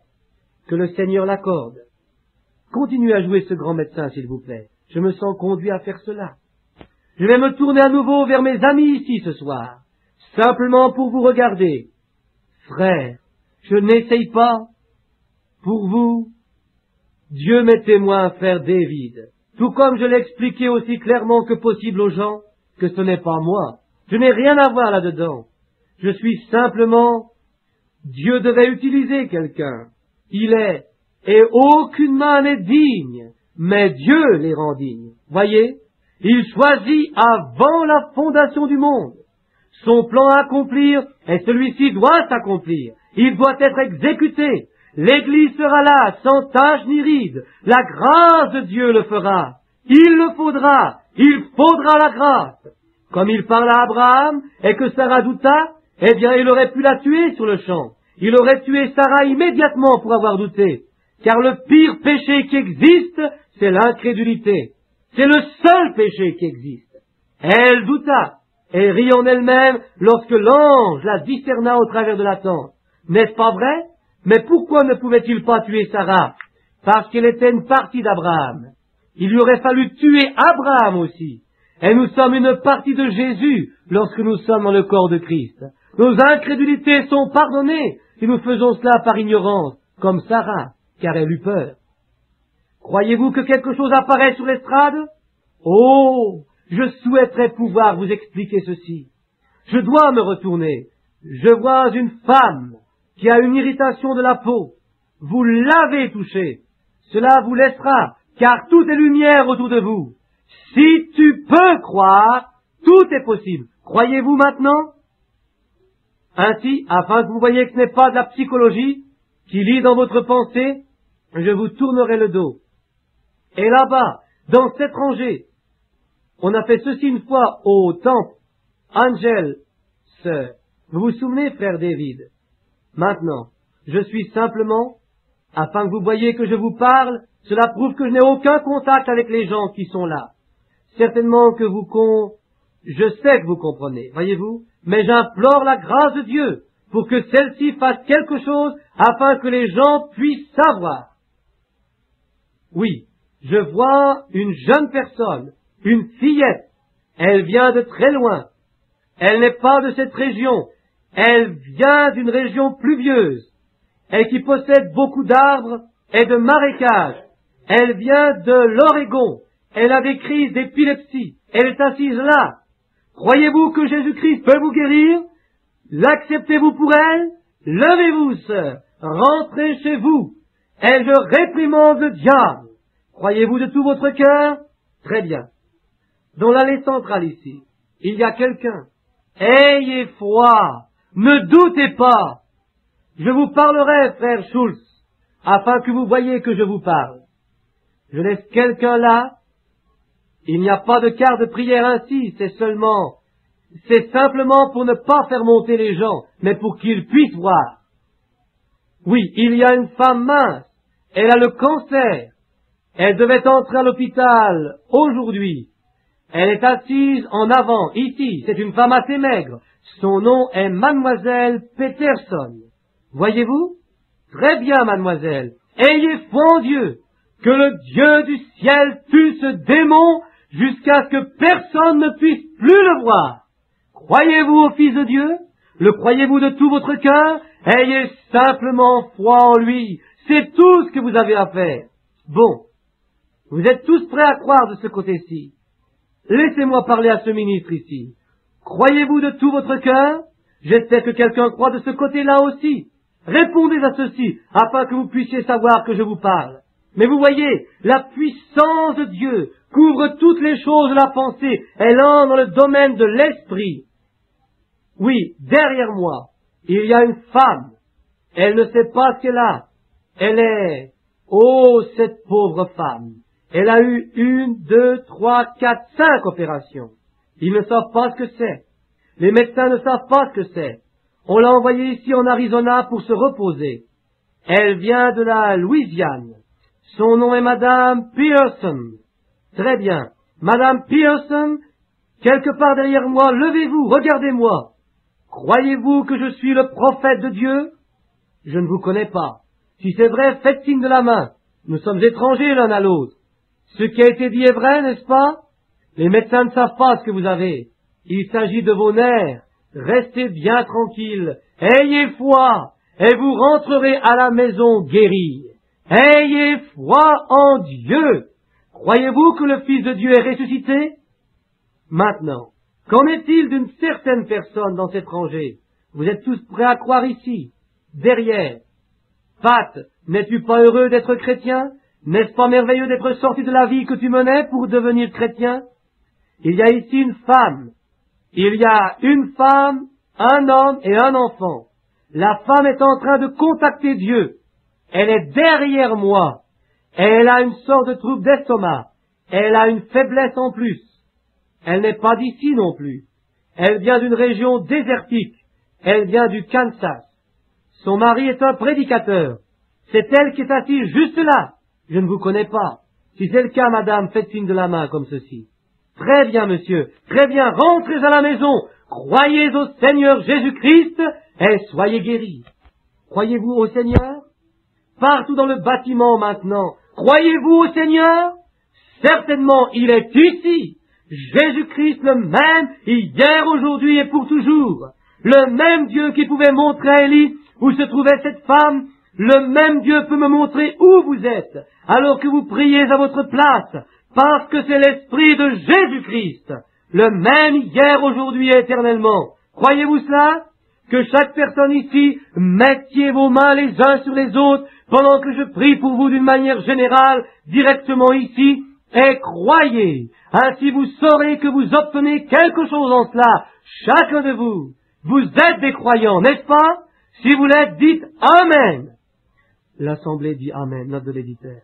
Que le Seigneur l'accorde. Continuez à jouer ce grand médecin, s'il vous plaît. Je me sens conduit à faire cela. Je vais me tourner à nouveau vers mes amis ici ce soir, simplement pour vous regarder. Frères, je n'essaye pas. Pour vous, Dieu m'est témoin, frère David, tout comme je l'ai expliqué aussi clairement que possible aux gens, que ce n'est pas moi. Je n'ai rien à voir là-dedans. Je suis simplement, Dieu devait utiliser quelqu'un. Il est, et aucune main n'est digne, mais Dieu les rend dignes. Voyez, il choisit avant la fondation du monde. Son plan à accomplir, et celui-ci doit s'accomplir. Il doit être exécuté. L'Église sera là, sans tache ni ride. La grâce de Dieu le fera. Il le faudra. Il faudra la grâce. Comme il parla à Abraham, et que Sarah douta, eh bien, il aurait pu la tuer sur le champ. Il aurait tué Sarah immédiatement pour avoir douté. Car le pire péché qui existe, c'est l'incrédulité. C'est le seul péché qui existe. Elle douta, et rit en elle-même lorsque l'ange la discerna au travers de la tente. N'est-ce pas vrai? Mais pourquoi ne pouvait-il pas tuer Sarah? Parce qu'elle était une partie d'Abraham. Il lui aurait fallu tuer Abraham aussi. Et nous sommes une partie de Jésus lorsque nous sommes dans le corps de Christ. Nos incrédulités sont pardonnées si nous faisons cela par ignorance, comme Sarah, car elle eut peur. Croyez-vous que quelque chose apparaît sur l'estrade? Oh, je souhaiterais pouvoir vous expliquer ceci. Je dois me retourner. Je vois une femme qui a une irritation de la peau. Vous l'avez touchée. Cela vous laissera, car tout est lumière autour de vous. Si tu peux croire, tout est possible. Croyez-vous maintenant? Ainsi, afin que vous voyez que ce n'est pas de la psychologie qui lit dans votre pensée, je vous tournerai le dos. Et là-bas, dans cette rangée, on a fait ceci une fois au temple. Angel, sœur, vous vous souvenez, frère David? Maintenant, je suis simplement, afin que vous voyez que je vous parle, cela prouve que je n'ai aucun contact avec les gens qui sont là. Certainement que je sais que vous comprenez, voyez-vous, mais j'implore la grâce de Dieu pour que celle-ci fasse quelque chose afin que les gens puissent savoir. Oui, je vois une jeune personne, une fillette. Elle vient de très loin. Elle n'est pas de cette région. Elle vient d'une région pluvieuse et qui possède beaucoup d'arbres et de marécages. Elle vient de l'Oregon. Elle a des crises d'épilepsie. Elle est assise là. Croyez-vous que Jésus-Christ peut vous guérir? L'acceptez-vous pour elle? Levez-vous, sœur. Rentrez chez vous. Et je réprimande le diable. Croyez-vous de tout votre cœur? Très bien. Dans l'allée centrale ici, il y a quelqu'un. Ayez foi. Ne doutez pas. Je vous parlerai, frère Schultz, afin que vous voyez que je vous parle. Je laisse quelqu'un là. Il n'y a pas de quart de prière ainsi, c'est simplement pour ne pas faire monter les gens, mais pour qu'ils puissent voir. Oui, il y a une femme mince. Elle a le cancer. Elle devait entrer à l'hôpital aujourd'hui. Elle est assise en avant, ici. C'est une femme assez maigre. Son nom est Mademoiselle Peterson. Voyez-vous? Très bien, mademoiselle. Ayez foi en Dieu. Que le Dieu du ciel tue ce démon jusqu'à ce que personne ne puisse plus le voir. Croyez-vous au Fils de Dieu? Le croyez-vous de tout votre cœur? Ayez simplement foi en lui. C'est tout ce que vous avez à faire. Bon. Vous êtes tous prêts à croire de ce côté-ci. Laissez-moi parler à ce ministre ici. Croyez-vous de tout votre cœur? J'espère que quelqu'un croit de ce côté-là aussi. Répondez à ceci, afin que vous puissiez savoir que je vous parle. Mais vous voyez, la puissance de Dieu couvre toutes les choses de la pensée. Elle entre dans le domaine de l'esprit. Oui, derrière moi, il y a une femme. Elle ne sait pas ce qu'elle a. Elle est... Oh, cette pauvre femme. Elle a eu 1, 2, 3, 4, 5 opérations. Ils ne savent pas ce que c'est. Les médecins ne savent pas ce que c'est. On l'a envoyée ici en Arizona pour se reposer. Elle vient de la Louisiane. Son nom est Madame Pearson. Très bien. Madame Pearson, quelque part derrière moi, levez-vous, regardez-moi. Croyez-vous que je suis le prophète de Dieu? Je ne vous connais pas. Si c'est vrai, faites signe de la main. Nous sommes étrangers l'un à l'autre. Ce qui a été dit est vrai, n'est-ce pas? Les médecins ne savent pas ce que vous avez. Il s'agit de vos nerfs. Restez bien tranquille. Ayez foi, et vous rentrerez à la maison guérie. Ayez foi en Dieu. Croyez-vous que le Fils de Dieu est ressuscité? Maintenant, qu'en est-il d'une certaine personne dans cette rangée? Vous êtes tous prêts à croire ici, derrière. Pat, n'es-tu pas heureux d'être chrétien? N'est-ce pas merveilleux d'être sorti de la vie que tu menais pour devenir chrétien? Il y a ici une femme. Il y a une femme, un homme et un enfant. La femme est en train de contacter Dieu. Elle est derrière moi. Elle a une sorte de trouble d'estomac. Elle a une faiblesse en plus. Elle n'est pas d'ici non plus. Elle vient d'une région désertique. Elle vient du Kansas. Son mari est un prédicateur. C'est elle qui est assise juste là. Je ne vous connais pas. Si c'est le cas, madame, faites signe de la main comme ceci. Très bien, monsieur. Très bien. Rentrez à la maison. Croyez au Seigneur Jésus-Christ et soyez guéris. Croyez-vous au Seigneur? Partout dans le bâtiment maintenant. Croyez-vous au Seigneur? Certainement, il est ici. Jésus-Christ le même, hier, aujourd'hui et pour toujours. Le même Dieu qui pouvait montrer à Élie où se trouvait cette femme, Le même Dieu peut me montrer où vous êtes, alors que vous priez à votre place, parce que c'est l'Esprit de Jésus-Christ, le même hier, aujourd'hui et éternellement. Croyez-vous cela? Que chaque personne ici mettiez vos mains les uns sur les autres pendant que je prie pour vous d'une manière générale, directement ici, et croyez. Ainsi vous saurez que vous obtenez quelque chose en cela, chacun de vous. Vous êtes des croyants, n'est-ce pas? Si vous l'êtes, dites Amen. L'Assemblée dit Amen, note de l'éditeur.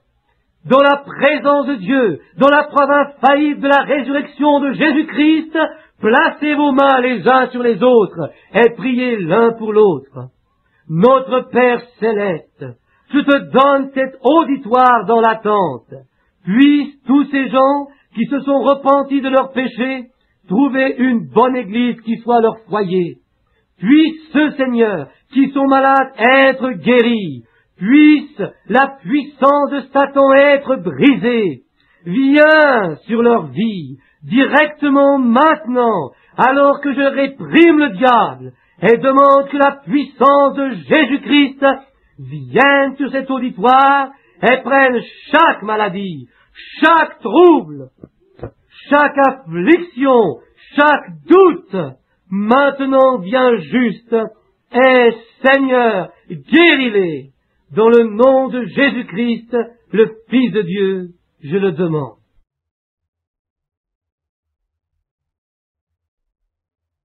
Dans la présence de Dieu, dans la preuve infaillible de la résurrection de Jésus-Christ, placez vos mains les uns sur les autres et priez l'un pour l'autre. Notre Père céleste, je te donne cet auditoire dans l'attente. Puissent tous ces gens qui se sont repentis de leurs péchés trouver une bonne église qui soit leur foyer. Puissent ceux, Seigneur, qui sont malades être guéris. Puisse la puissance de Satan être brisée. Viens sur leur vie, directement maintenant, alors que je réprime le diable, et demande que la puissance de Jésus-Christ vienne sur cet auditoire et prenne chaque maladie, chaque trouble, chaque affliction, chaque doute. Maintenant viens juste, et Seigneur, guéris-les. Dans le nom de Jésus-Christ, le Fils de Dieu, je le demande.